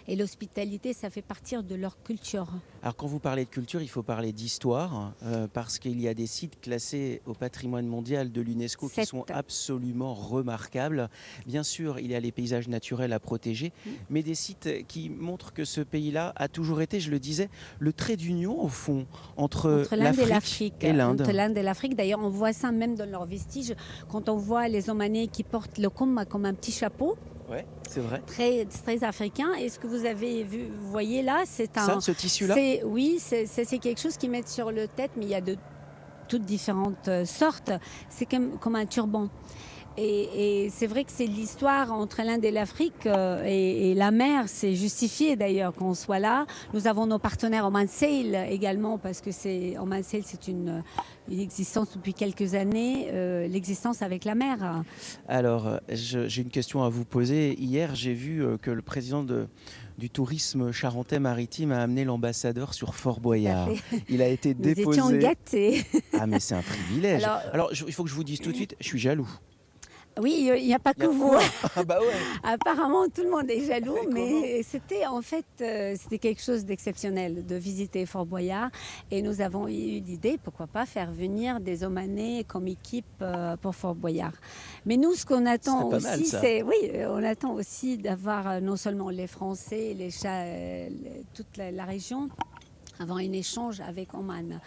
Et l'hospitalité, ça fait partie de leur culture. Alors quand vous parlez de culture, il faut parler d'histoire, parce qu'il y a des sites classés au patrimoine mondial de l'UNESCO qui sont absolument remarquables. Bien sûr, il y a les paysages naturels à protéger, mais des sites qui montrent que ce pays-là a toujours été, je le disais, le trait d'union au fond entre l'Afrique et l'Inde. Entre l'Inde et l'Afrique. D'ailleurs, on voit ça même dans leurs vestiges. Quand on voit les Omanais qui portent le kumma comme un petit chapeau, ouais, c'est vrai. Très, très africain. Et ce que vous avez vu, vous voyez là, c'est ce tissu-là. Oui, c'est quelque chose qu'ils mettent sur le tête, mais il y a de toutes différentes sortes. C'est comme un turban. Et c'est vrai que c'est l'histoire entre l'Inde et l'Afrique et la mer, c'est justifié d'ailleurs qu'on soit là. Nous avons nos partenaires Oman Sail également parce que Oman Sail, c'est une existence depuis quelques années, l'existence avec la mer. Alors, j'ai une question à vous poser. Hier, j'ai vu que le président du tourisme charentais-maritime a amené l'ambassadeur sur Fort Boyard. Il a été déposé. Nous étions gâtés. Ah, mais c'est un privilège. Alors, il faut que je vous dise tout de suite, je suis jaloux. Oui, il n'y a pas que vous. Ah bah ouais. Apparemment, tout le monde est jaloux, mais c'était en fait c'était quelque chose d'exceptionnel de visiter Fort Boyard. Et nous avons eu l'idée, pourquoi pas faire venir des Omanais comme équipe pour Fort Boyard. Mais nous, ce qu'on attend aussi, c'est on attend aussi d'avoir non seulement les Français, toute la région, avoir un échange avec Oman.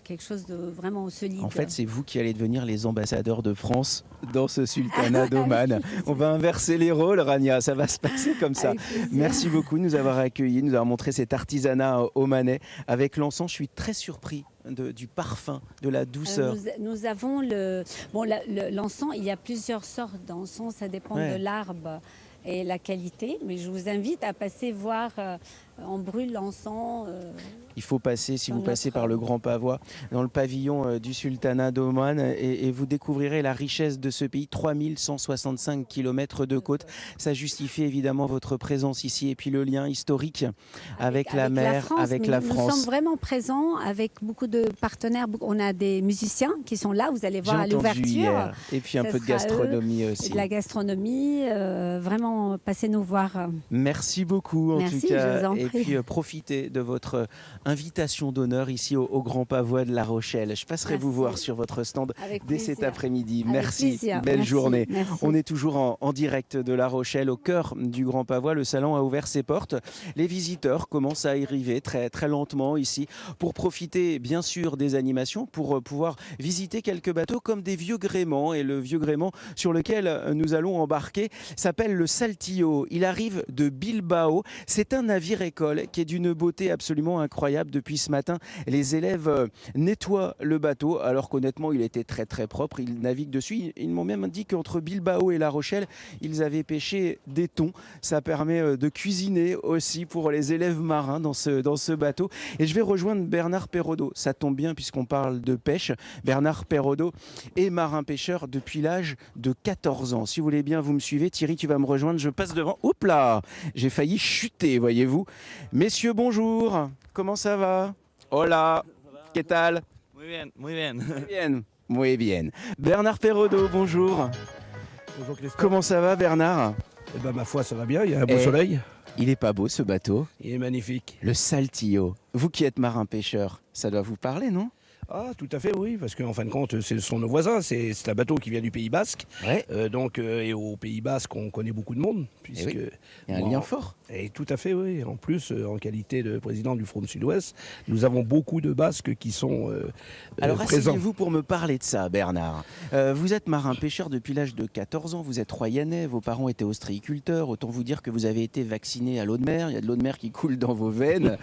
Quelque chose de vraiment solide. En fait, c'est vous qui allez devenir les ambassadeurs de France dans ce sultanat d'Oman. On va inverser les rôles, Rania, ça va se passer comme ça. Merci beaucoup de nous avoir accueillis, nous avoir montré cet artisanat omanais avec l'encens. Je suis très surpris du parfum, de la douceur. Nous avons l'encens, il y a plusieurs sortes d'encens, ça dépend de l'arbre et la qualité, mais je vous invite à passer voir on brûle l'encens. Il faut passer, si vous passez par le Grand Pavois, dans le pavillon du Sultanat d'Oman, et vous découvrirez la richesse de ce pays, 3165 km de côte. Ça justifie évidemment votre présence ici, et puis le lien historique avec la mer, avec la France. Nous sommes vraiment présents avec beaucoup de partenaires. On a des musiciens qui sont là, vous allez voir à l'ouverture. Et puis un peu de gastronomie aussi. De la gastronomie, vraiment, passez nous voir. Merci beaucoup en tout cas. Et puis profitez de votre invitation d'honneur ici au Grand Pavois de La Rochelle. Je passerai vous voir sur votre stand dès cet après-midi. Merci, belle journée. Merci. On est toujours en direct de La Rochelle, au cœur du Grand Pavois. Le salon a ouvert ses portes. Les visiteurs commencent à arriver très, très lentement ici pour profiter bien sûr des animations, pour pouvoir visiter quelques bateaux comme des vieux gréments. Et le vieux gréement sur lequel nous allons embarquer s'appelle le Saltillo. Il arrive de Bilbao. C'est un navire-école qui est d'une beauté absolument incroyable. Depuis ce matin, les élèves nettoient le bateau, alors qu'honnêtement, il était très très propre. Ils naviguent dessus. Ils m'ont même dit qu'entre Bilbao et La Rochelle, ils avaient pêché des thons. Ça permet de cuisiner aussi pour les élèves marins dans ce bateau. Et je vais rejoindre Bernard Perraudot. Ça tombe bien puisqu'on parle de pêche. Bernard Perraudot est marin-pêcheur depuis l'âge de 14 ans. Si vous voulez bien, vous me suivez. Thierry, tu vas me rejoindre. Je passe devant. Oups là, j'ai failli chuter, voyez-vous. Messieurs, bonjour. Comment ça va? Hola, ¿qué tal? Muy bien, muy bien. Muy bien, muy bien. Bernard Perraudot, bonjour. Bonjour Christophe. Comment ça va Bernard? Eh ben, ma foi, ça va bien, il y a un beau soleil. Il est pas beau ce bateau? Il est magnifique. Le Saltillo. Vous qui êtes marin-pêcheur, ça doit vous parler, non? Ah, tout à fait, oui, parce qu'en fin de compte, ce sont nos voisins. C'est un bateau qui vient du Pays Basque. Ouais. Et au Pays Basque, on connaît beaucoup de monde. Puisque, oui. Il y a un lien fort. Et tout à fait, oui. En plus, en qualité de président du Forum Sud-Ouest, nous avons beaucoup de Basques qui sont Alors, présents. asseyez-vous pour me parler de ça, Bernard. Vous êtes marin-pêcheur depuis l'âge de 14 ans. Vous êtes royannais. Vos parents étaient ostréiculteurs. Autant vous dire que vous avez été vacciné à l'eau de mer. Il y a de l'eau de mer qui coule dans vos veines.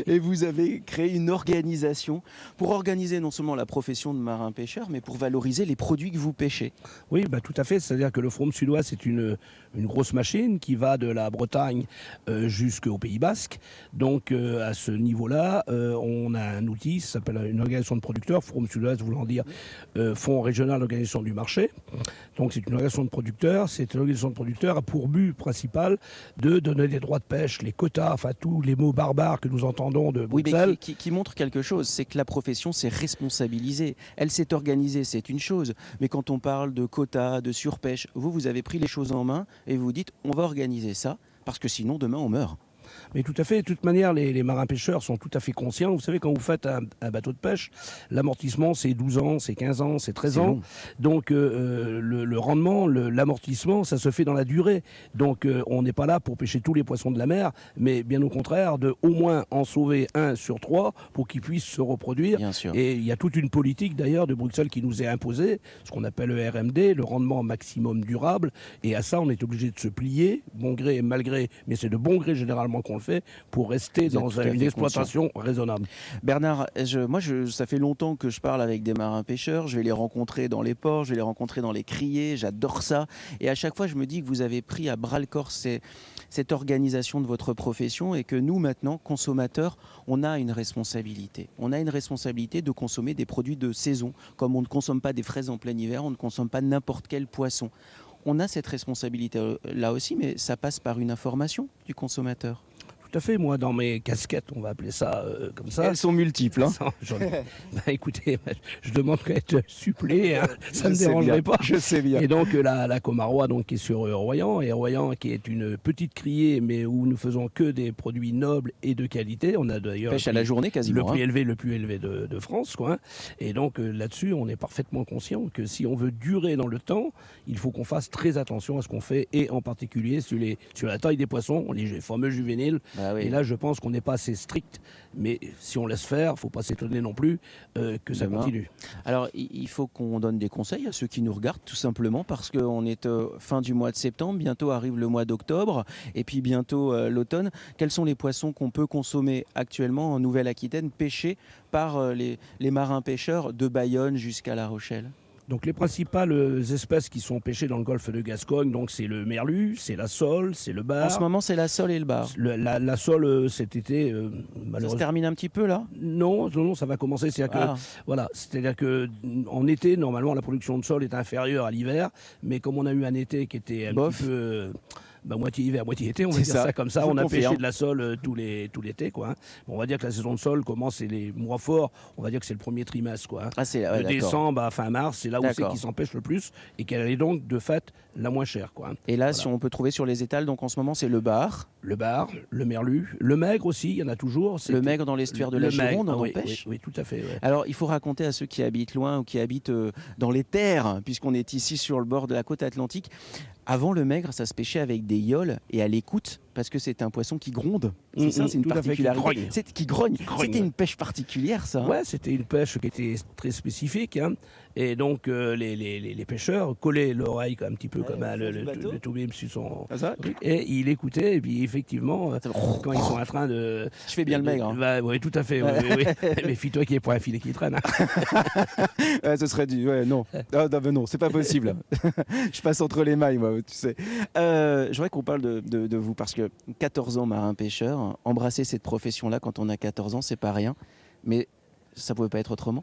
Et vous avez créé une organisation pour organiser non seulement la profession de marin-pêcheur, mais pour valoriser les produits que vous pêchez. Oui, bah, tout à fait. C'est-à-dire que le Forum Sud-Ouest, c'est une grosse machine qui va de la Bretagne jusqu'au Pays Basque. Donc, à ce niveau-là, on a un outil, ça s'appelle une organisation de producteurs, Forum Sud-Ouest voulant dire Fonds régional d'organisation du marché. Donc, c'est une organisation de producteurs. Cette organisation de producteurs a pour but principal de donner des droits de pêche, les quotas, enfin, tous les mots barbares que nous entendons de Bruxelles. Oui, mais qui montre quelque chose, c'est que la profession s'est responsabilisée. Elle s'est organisée, c'est une chose. Mais quand on parle de quotas, de surpêche, vous avez pris les choses en main et vous dites on va organiser ça parce que sinon demain on meurt. Mais tout à fait, de toute manière, les marins-pêcheurs sont tout à fait conscients. Vous savez, quand vous faites un bateau de pêche, l'amortissement, c'est 12 ans, c'est 15 ans, c'est 13 ans. Long. Donc, le rendement, l'amortissement, ça se fait dans la durée. Donc, on n'est pas là pour pêcher tous les poissons de la mer, mais bien au contraire, de au moins en sauver 1 sur 3 pour qu'ils puissent se reproduire. Bien sûr. Et il y a toute une politique, d'ailleurs, de Bruxelles qui nous est imposée, ce qu'on appelle le RMD, le rendement maximum durable. Et à ça, on est obligé de se plier, bon gré et mal gré, mais c'est de bon gré généralement qu'on le fait, pour rester dans une exploitation raisonnable. Bernard, ça fait longtemps que je parle avec des marins-pêcheurs, je vais les rencontrer dans les ports, je vais les rencontrer dans les criées, j'adore ça. Et à chaque fois, je me dis que vous avez pris à bras-le-corps cette organisation de votre profession et que nous, maintenant, consommateurs, on a une responsabilité. On a une responsabilité de consommer des produits de saison, comme on ne consomme pas des fraises en plein hiver, on ne consomme pas n'importe quel poisson. On a cette responsabilité-là aussi, mais ça passe par une information du consommateur. Tout à fait, moi dans mes casquettes, on va appeler ça comme ça. Elles sont multiples. Hein. Écoutez, je demanderais être supplé, hein, ça ne me dérangerait pas. Je sais bien. Et donc la Comarois donc, qui est sur Royan, et Royan qui est une petite criée, mais où nous faisons que des produits nobles et de qualité. On a d'ailleurs pêche à la journée quasiment. Le plus élevé de France. Quoi, hein. Et donc là-dessus, on est parfaitement conscient que si on veut durer dans le temps, il faut qu'on fasse très attention à ce qu'on fait, et en particulier sur la taille des poissons, les fameux juvéniles. Ah oui. Et là, je pense qu'on n'est pas assez strict. Mais si on laisse faire, il ne faut pas s'étonner non plus que ça continue. Alors, il faut qu'on donne des conseils à ceux qui nous regardent, tout simplement, parce qu'on est fin du mois de septembre, bientôt arrive le mois d'octobre, et puis bientôt l'automne. Quels sont les poissons qu'on peut consommer actuellement en Nouvelle-Aquitaine, pêchés par les marins-pêcheurs de Bayonne jusqu'à La Rochelle ? Donc les principales espèces qui sont pêchées dans le golfe de Gascogne, donc c'est le merlu, c'est la sole, c'est le bar. En ce moment, c'est la sole et le bar. La sole cet été, Ça malheureusement. se termine un petit peu là. Non, ça va commencer. C'est-à-dire que en été, normalement, la production de sol est inférieure à l'hiver, mais comme on a eu un été qui était un petit peu moitié hiver, moitié été, on va dire ça comme ça. On a pêché de la sole tout l'été, quoi. Bon, on va dire que la saison de sol commence, et les mois forts, on va dire que c'est le premier trimestre, quoi. De décembre à fin mars, c'est là où c'est qu'ils s'en pêchent le plus et qu'elle est donc de fait la moins chère, quoi. Et là, si on peut trouver sur les étals, donc en ce moment, c'est le bar. Le bar, le merlu, le maigre aussi, il y en a toujours. Le maigre dans l'estuaire de la Gironde, on en pêche. Oui, tout à fait. Ouais. Alors, il faut raconter à ceux qui habitent loin ou qui habitent dans les terres, puisqu'on est ici sur le bord de la côte atlantique. Avant, le maigre, ça se pêchait avec des yoles et à l'écoute, parce que c'est un poisson qui gronde. C'est ça, c'est une particularité. Qui grogne. C'était une pêche particulière, ça. Ouais, c'était une pêche qui était très spécifique. Hein. Et donc, les pêcheurs collaient l'oreille un petit peu comme le toubib sur son truc. Et il écoutait, et puis effectivement, quand ils sont en train de... Je fais bien le maigre. Oui, tout à fait. Oui. Méfie-toi qu'il n'y ait pas un filet qui traîne. Ce serait du... Ouais, non. Non, c'est pas possible. Je passe entre les mailles, moi, tu sais. Je voudrais qu'on parle de vous, parce que 14 ans marin-pêcheur, embrasser cette profession-là quand on a 14 ans, c'est pas rien. Mais ça pouvait pas être autrement.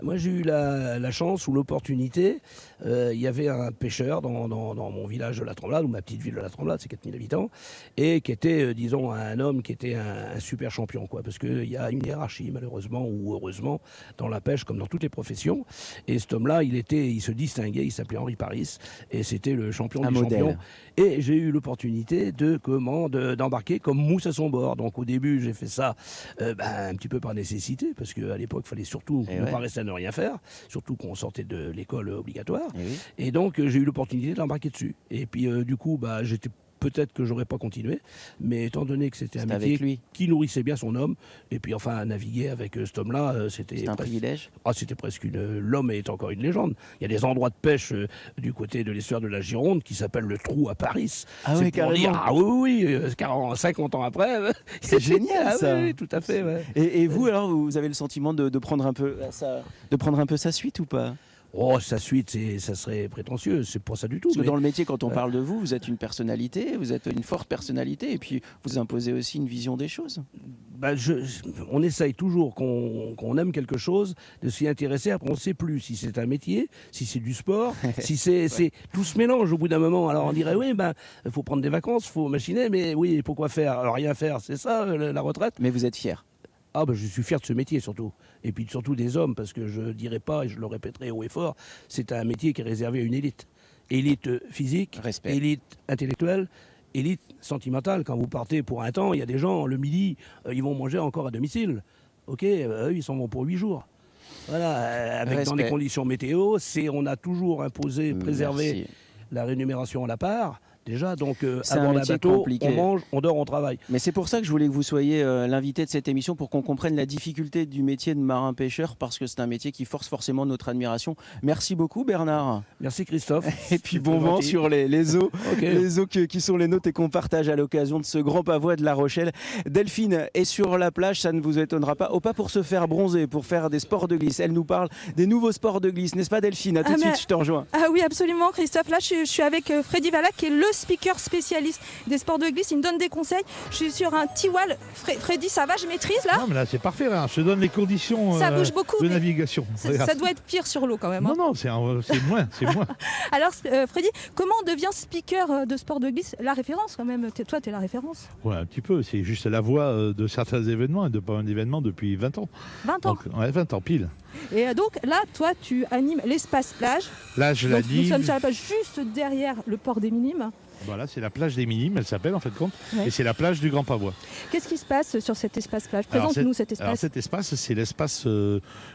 Moi, j'ai eu la chance ou l'opportunité. Il y avait un pêcheur dans mon village de la Tremblade, ou ma petite ville de la Tremblade, c'est 4000 habitants, et qui était, disons, un homme qui était un super champion, quoi, parce qu'il y a une hiérarchie, malheureusement ou heureusement, dans la pêche, comme dans toutes les professions. Et cet homme-là, il se distinguait, il s'appelait Henri Paris, et c'était le champion des champions. Et j'ai eu l'opportunité d'embarquer comme mousse à son bord. Donc au début, j'ai fait ça un petit peu par nécessité, parce qu'à l'époque, il fallait surtout ne pas rester à ne rien faire, surtout qu'on sortait de l'école obligatoire. Et donc j'ai eu l'opportunité d'embarquer dessus. Et puis du coup, peut-être que j'aurais pas continué, mais étant donné que c'était un métier qui nourrissait bien son homme, et puis enfin naviguer avec cet homme-là, c'était un privilège. C'était presque l'homme est encore une légende. Il y a des endroits de pêche du côté de l'estuaire de la Gironde qui s'appellent le Trou à Paris. Ah oui, carrément. Oui, 50 ans après. C'est génial ça. Oui, tout à fait. Ouais. Et vous alors, vous avez le sentiment de prendre un peu sa suite ou pas? Oh, sa suite, ça serait prétentieux, c'est pas ça du tout. Parce que dans le métier, quand on parle de vous, vous êtes une personnalité, vous êtes une forte personnalité, et puis vous imposez aussi une vision des choses. On essaye toujours, qu'on aime quelque chose, de s'y intéresser. Après, on ne sait plus si c'est un métier, si c'est du sport, si c'est tout se mélange au bout d'un moment. Alors on dirait, il faut prendre des vacances, il faut machiner, mais oui, pourquoi faire? Alors rien faire, c'est ça, la retraite. Mais vous êtes fier? Je suis fier de ce métier surtout. Et puis surtout des hommes, parce que je ne dirais pas, et je le répéterai haut et fort, c'est un métier qui est réservé à une élite. Élite physique, élite intellectuelle, élite sentimentale. Quand vous partez pour un temps, il y a des gens, le midi, ils vont manger encore à domicile. Ok, eux, ils s'en vont pour 8 jours. Voilà, dans les conditions météo, on a toujours imposé, préservé la rémunération à la part. Déjà, donc avant un bateau, on mange, on dort, on travaille. Mais c'est pour ça que je voulais que vous soyez l'invité de cette émission, pour qu'on comprenne la difficulté du métier de marin-pêcheur, parce que c'est un métier qui force forcément notre admiration. Merci beaucoup Bernard. Merci Christophe. Et puis bon vent sur les eaux, les eaux qui sont les nôtres et qu'on partage à l'occasion de ce grand pavois de La Rochelle. Delphine est sur la plage, ça ne vous étonnera pas. Pas pour se faire bronzer, pour faire des sports de glisse. Elle nous parle des nouveaux sports de glisse, n'est-ce pas Delphine? À tout de suite, je te rejoins. Ah oui, absolument Christophe. Là, je suis avec Freddy Valac, qui est le speaker spécialiste des sports de glisse. Il me donne des conseils. Je suis sur un T-Wall. Freddy, ça va, je maîtrise là? Non, mais là c'est parfait. Je te donne les conditions ça bouge beaucoup, de navigation. Ça doit être pire sur l'eau quand même. Non, c'est moins. Alors Freddy, comment on devient speaker de sport de glisse? La référence quand même. Toi, tu es la référence. Ouais, un petit peu. C'est juste la voix de certains événements et de pas un événement depuis 20 ans. 20 ans. Donc, 20 ans pile. Et donc là, toi, tu animes l'espace plage. Là, je l'anime. Nous sommes sur la plage juste derrière le port des Minimes. Voilà, c'est la plage des Minimes, elle s'appelle en fait compte, et c'est la plage du Grand Pavois. Qu'est-ce qui se passe sur cet espace plage? Présente-nous cet espace. Alors cet espace, c'est l'espace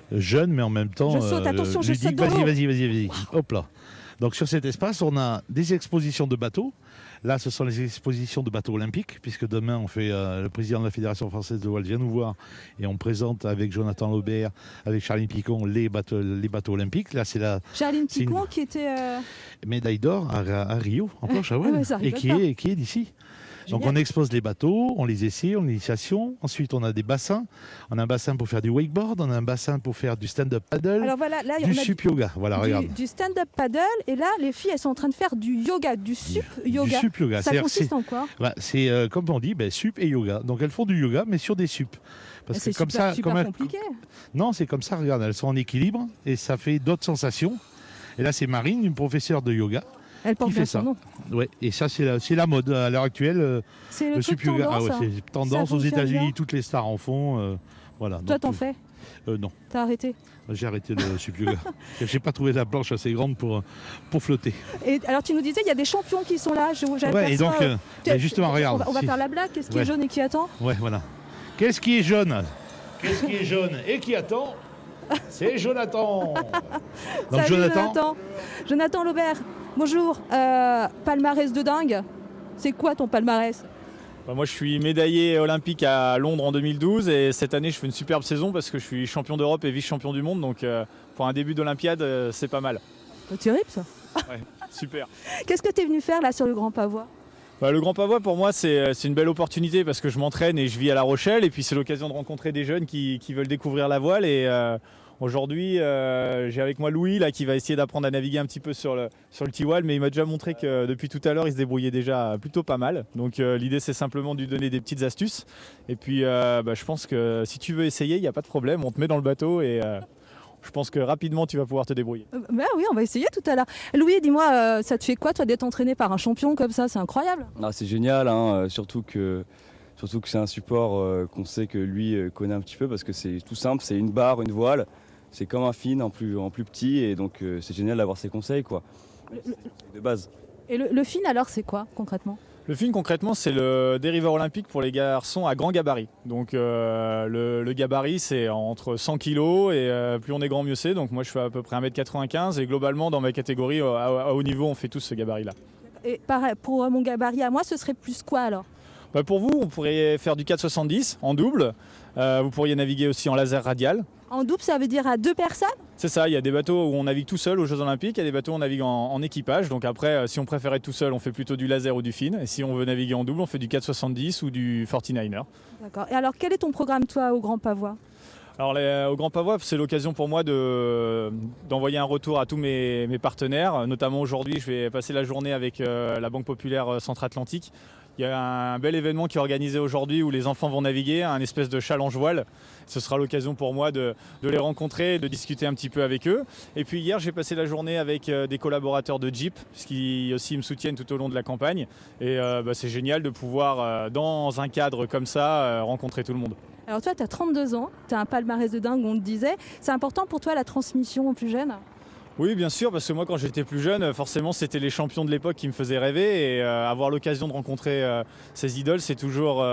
jeune, mais en même temps je saute, attention, ludique. Je saute dans l'eau. Vas-y. Wow. Hop là. Donc sur cet espace, on a des expositions de bateaux. Là, ce sont les expositions de bateaux olympiques, puisque demain, on fait le président de la Fédération française de voile vient nous voir et on présente avec Jonathan Laubert, avec Charline Picon, les bateaux olympiques. Là, c'est Charline Picon qui était médaille d'or à Rio, en planche à voile, et qui est d'ici. Donc on expose les bateaux, on les essaie, on a l'initiation. Ensuite, on a des bassins. On a un bassin pour faire du wakeboard, on a un bassin pour faire du stand-up paddle, Alors voilà, là, du sup yoga. Voilà, regarde. du stand-up paddle, et là, les filles, elles sont en train de faire du yoga, du sup yoga. Du sup yoga. Ça C'est-à-dire consiste c'est- en quoi? C'est comme on dit, sup et yoga. Donc elles font du yoga, mais sur des sups. Parce que C'est comme super, ça, super comme elles- compliqué. Non, c'est comme ça, regarde, elles sont en équilibre et ça fait d'autres sensations. Et là, c'est Marine, une professeure de yoga, Elle porte qui bien fait ça. son nom. Ouais, et ça, c'est la mode à l'heure actuelle. C'est Le le sup truc yoga, tendance. hein. c'est tendance Ça aux fonctionne États-Unis, bien. toutes les stars en font. Voilà. Toi, Donc, t'en fais? Non, T'as arrêté? j'ai arrêté le sup yoga. J'ai pas trouvé la planche assez grande pour flotter. Et alors, tu nous disais, il y a des champions qui sont là. Ouais, et donc, justement, regarde. On va si- faire la blague. Qu'est-ce qui est Ouais. jaune et qui attend? Ouais, voilà. Qu'est-ce qui est jaune? Qu'est-ce qui est jaune et qui attend? C'est Jonathan. Donc Salut, Jonathan, Jonathan Laubert, bonjour. Palmarès de dingue. C'est quoi ton palmarès? Moi, je suis médaillé olympique à Londres en 2012 et cette année, je fais une superbe saison parce que je suis champion d'Europe et vice-champion du monde. Donc, pour un début d'Olympiade, c'est pas mal. C'est terrible, ça. Ouais, super. Qu'est-ce que tu es venu faire là sur le Grand Pavois? Le Grand Pavois, pour moi, c'est une belle opportunité parce que je m'entraîne et je vis à La Rochelle. Et puis, c'est l'occasion de rencontrer des jeunes qui veulent découvrir la voile. Et aujourd'hui, j'ai avec moi Louis là, qui va essayer d'apprendre à naviguer un petit peu sur le Tiwal. Mais il m'a déjà montré que depuis tout à l'heure, il se débrouillait déjà plutôt pas mal. Donc, l'idée, c'est simplement de lui donner des petites astuces. Et puis, je pense que si tu veux essayer, il n'y a pas de problème. On te met dans le bateau et je pense que rapidement, tu vas pouvoir te débrouiller. Oui, on va essayer tout à l'heure. Louis, dis-moi, ça te fait quoi, toi, d'être entraîné par un champion comme ça? C'est incroyable. C'est génial, hein, surtout que c'est un support qu'on sait que lui connaît un petit peu parce que c'est tout simple, c'est une barre, une voile, c'est comme un fin en plus petit et donc c'est génial d'avoir ses conseils quoi. De base. Et le fin, alors, c'est quoi, concrètement? Le fin, concrètement, c'est le dériveur olympique pour les garçons à grand gabarit. Donc, le gabarit, c'est entre 100 kg et plus on est grand, mieux c'est. Donc, moi, je fais à peu près 1m95 et globalement, dans ma catégorie, à haut niveau, on fait tous ce gabarit-là. Et pareil, pour mon gabarit à moi, ce serait plus quoi, alors? Pour vous, on pourrait faire du 4,70 en double. Vous pourriez naviguer aussi en laser radial. En double, ça veut dire à 2 personnes? C'est ça, il y a des bateaux où on navigue tout seul aux Jeux Olympiques, il y a des bateaux où on navigue en équipage. Donc après, si on préfère être tout seul, on fait plutôt du laser ou du fin. Et si on veut naviguer en double, on fait du 4,70 ou du 49er. D'accord. Et alors, quel est ton programme, toi, au Grand Pavois? Alors au Grand Pavois, c'est l'occasion pour moi d'envoyer un retour à tous mes partenaires. Notamment aujourd'hui, je vais passer la journée avec la Banque Populaire Centre-Atlantique. Il y a un bel événement qui est organisé aujourd'hui où les enfants vont naviguer, un espèce de challenge voile. Ce sera l'occasion pour moi de les rencontrer, de discuter un petit peu avec eux. Et puis hier, j'ai passé la journée avec des collaborateurs de Jeep, qui aussi me soutiennent tout au long de la campagne. Et c'est génial de pouvoir, dans un cadre comme ça, rencontrer tout le monde. Alors toi, tu as 32 ans, tu as un palmarès de dingue, on le disait. C'est important pour toi la transmission aux plus jeunes? Oui, bien sûr, parce que moi, quand j'étais plus jeune, forcément, c'était les champions de l'époque qui me faisaient rêver. Et avoir l'occasion de rencontrer ces idoles, c'est toujours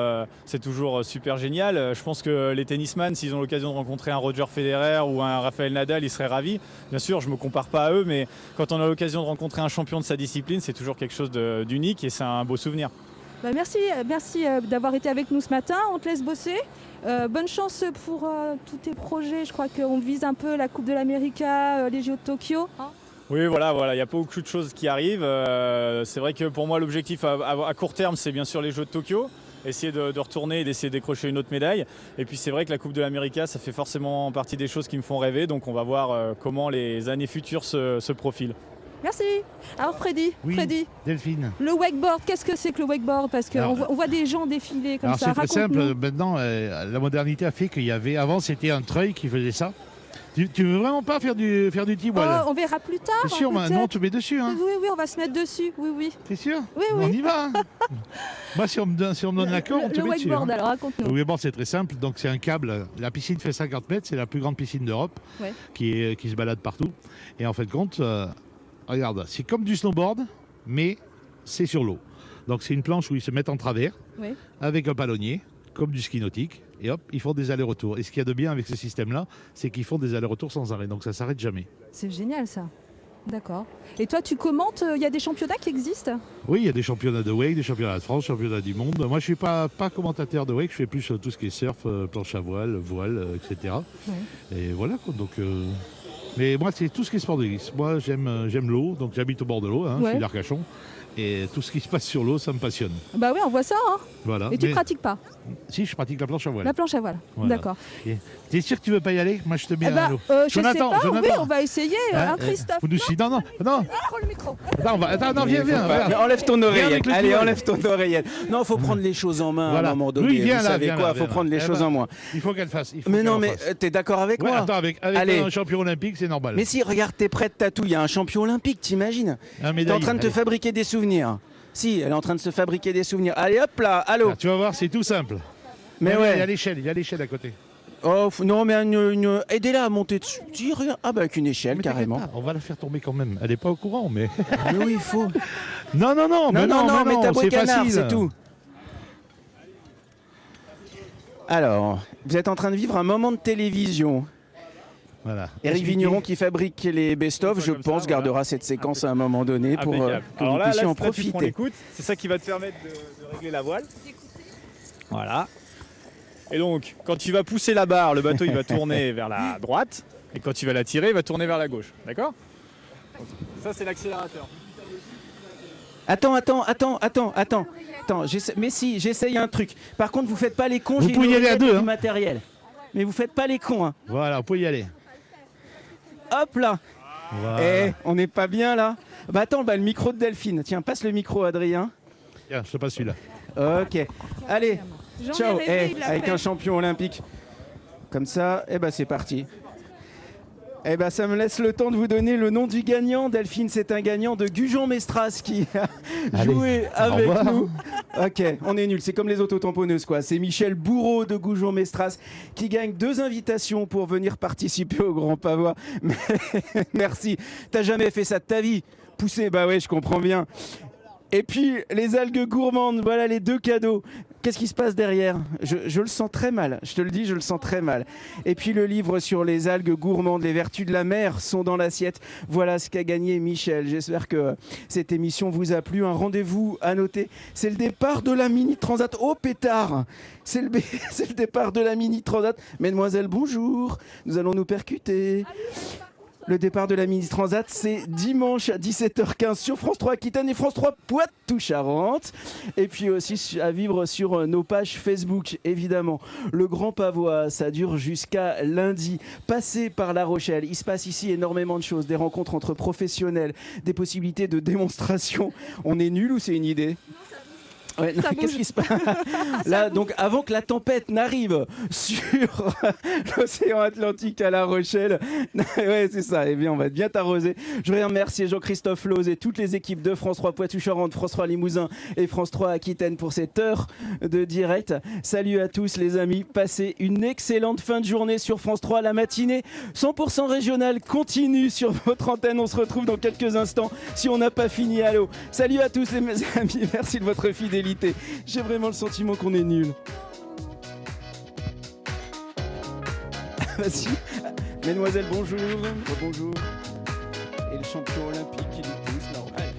super génial. Je pense que les tennisman, s'ils ont l'occasion de rencontrer un Roger Federer ou un Rafael Nadal, ils seraient ravis. Bien sûr, je ne me compare pas à eux, mais quand on a l'occasion de rencontrer un champion de sa discipline, c'est toujours quelque chose d'unique et c'est un beau souvenir. Merci d'avoir été avec nous ce matin. On te laisse bosser. Bonne chance pour tous tes projets. Je crois qu'on vise un peu la Coupe de l'Amérique, les JO de Tokyo. Oui, voilà, il y a beaucoup de choses qui arrivent. C'est vrai que pour moi, l'objectif à court terme, c'est bien sûr les Jeux de Tokyo. Essayer de retourner et d'essayer de décrocher une autre médaille. Et puis c'est vrai que la Coupe de l'Amérique, ça fait forcément partie des choses qui me font rêver. Donc on va voir comment les années futures se profilent. Merci. Alors Freddy, Delphine. Le wakeboard, qu'est-ce que c'est que le wakeboard? Parce qu'on voit des gens défiler comme ça. C'est très simple. Maintenant, la modernité a fait qu'il y avait... Avant, c'était un treuil qui faisait ça. Tu veux vraiment pas faire du T-Wall? On verra plus tard. C'est sûr, maintenant tu mets dessus. Hein. Oui, on va se mettre dessus. Oui. T'es sûr? Oui. On y va. Hein. Moi, si on me donne l'accord, on te met dessus. Le wakeboard, alors raconte-nous. Le wakeboard, c'est très simple. Donc, c'est un câble. La piscine fait 50 mètres. C'est la plus grande piscine d'Europe qui se balade partout. Et en fait, compte, regarde, c'est comme du snowboard, mais c'est sur l'eau. Donc, c'est une planche où ils se mettent en travers avec un palonnier, comme du ski nautique. Et hop, ils font des allers-retours. Et ce qu'il y a de bien avec ce système-là, c'est qu'ils font des allers-retours sans arrêt. Donc ça ne s'arrête jamais. C'est génial ça. D'accord. Et toi, tu commentes, il y a des championnats qui existent? Oui, il y a des championnats de wake, des championnats de France, championnats du monde. Moi, je ne suis pas commentateur de wake, je fais plus tout ce qui est surf, planche à voile, etc. Et voilà. Donc, Mais moi, c'est tout ce qui est sport de glisse. Moi, j'aime l'eau, donc j'habite au bord de l'eau, je suis d'Arcachon. Et tout ce qui se passe sur l'eau, ça me passionne. Bah oui, on voit ça. Hein. Voilà. Et tu ne pratiques pas? Si, je pratique la planche à voile. La planche à voile, d'accord. T'es sûr que tu veux pas y aller? Moi, je te mets à l'eau. Jonathan, oui, on va essayer, Christophe. Non. Prends le micro. Attends, viens. Enlève ton oreillette. Allez, enlève ton oreillette. Non, il faut prendre les choses en main à un moment donné. Oui, viens Vous là, savez viens quoi? là, Il faut prendre les choses en main. Il faut qu'elle fasse. Mais non, mais t'es d'accord avec moi? Attends, avec un champion olympique, c'est normal. Mais si, regarde, t'es prête, Tatou. Il y a un champion olympique, t'imagines? T'es en train de te fabriquer des souvenirs. Si, elle est en train de se fabriquer des souvenirs. Allez, hop là, allô. Tu vas voir, c'est tout simple. Mais ouais. Il y a l'échelle à côté. Oh, non, mais aidez-la à monter dessus. Ah, bah, avec une échelle, mais carrément. On va la faire tomber quand même. Elle n'est pas au courant, mais. Mais oui, il faut. Non, mais t'as c'est canard, facile. c'est tout. Alors, vous êtes en train de vivre un moment de télévision. Voilà. Eric Vigneron qui fabrique les best-of, je pense, gardera cette séquence à un moment donné pour que vous puissiez en profiter. C'est ça qui va te permettre de régler la voile. Voilà. Et donc, quand tu vas pousser la barre, le bateau il va tourner vers la droite. Et quand tu vas la tirer, il va tourner vers la gauche. D'accord? Ça, c'est l'accélérateur. Attends. Mais si, j'essaye un truc. Par contre, vous faites pas les cons. Vous pouvez y aller à deux. Du matériel. Mais vous faites pas les cons. Hein. Voilà, vous pouvez y aller. Hop là. Voilà. On n'est pas bien là. Bah attends, le micro de Delphine. Tiens, passe le micro, Adrien. Tiens, je te passe celui-là. Ok. Allez. Ciao. Avec un champion olympique. Comme ça, c'est parti. Ça me laisse le temps de vous donner le nom du gagnant. Delphine, c'est un gagnant de Gujan-Mestras qui a joué avec nous. Ok, on est nuls. C'est comme les autotamponneuses, quoi. C'est Michel Bourreau de Gujan-Mestras qui gagne 2 invitations pour venir participer au Grand Pavois. Merci. T'as jamais fait ça de ta vie? Pousser, bah ouais, je comprends bien. Et puis, les algues gourmandes, voilà les 2 cadeaux. Qu'est-ce qui se passe derrière? Je le sens très mal, je te le dis, je le sens très mal. Et puis le livre sur les algues gourmandes, les vertus de la mer sont dans l'assiette. Voilà ce qu'a gagné Michel. J'espère que cette émission vous a plu. Un rendez-vous à noter, c'est le départ de la Mini Transat. Oh pétard! C'est le départ de la Mini Transat. Mesdemoiselles, bonjour. Nous allons nous percuter. Le départ de la Mini Transat, c'est dimanche à 17h15 sur France 3 Aquitaine et France 3 Poitou-Charentes. Et puis aussi à vivre sur nos pages Facebook, évidemment. Le Grand Pavois, ça dure jusqu'à lundi. Passez par La Rochelle. Il se passe ici énormément de choses. Des rencontres entre professionnels, des possibilités de démonstration. On est nul ou c'est une idée ? Ouais, qu'est-ce qui se passe là? Donc, avant que la tempête n'arrive sur l'océan Atlantique à La Rochelle, ouais, c'est ça. Eh bien, on va bien t'arroser. Je voudrais remercier Jean-Christophe Loz et toutes les équipes de France 3 Poitou-Charentes, France 3 Limousin et France 3 Aquitaine pour cette heure de direct. Salut à tous, les amis. Passez une excellente fin de journée sur France 3. La matinée 100% régionale continue sur votre antenne. On se retrouve dans quelques instants si on n'a pas fini. Allô. Salut à tous, les amis. Merci de votre fidélité. J'ai vraiment le sentiment qu'on est nuls. Vas-y. Mesdemoiselles, bonjour. Bonjour. Et le champion olympique qui nous pousse là. Allez.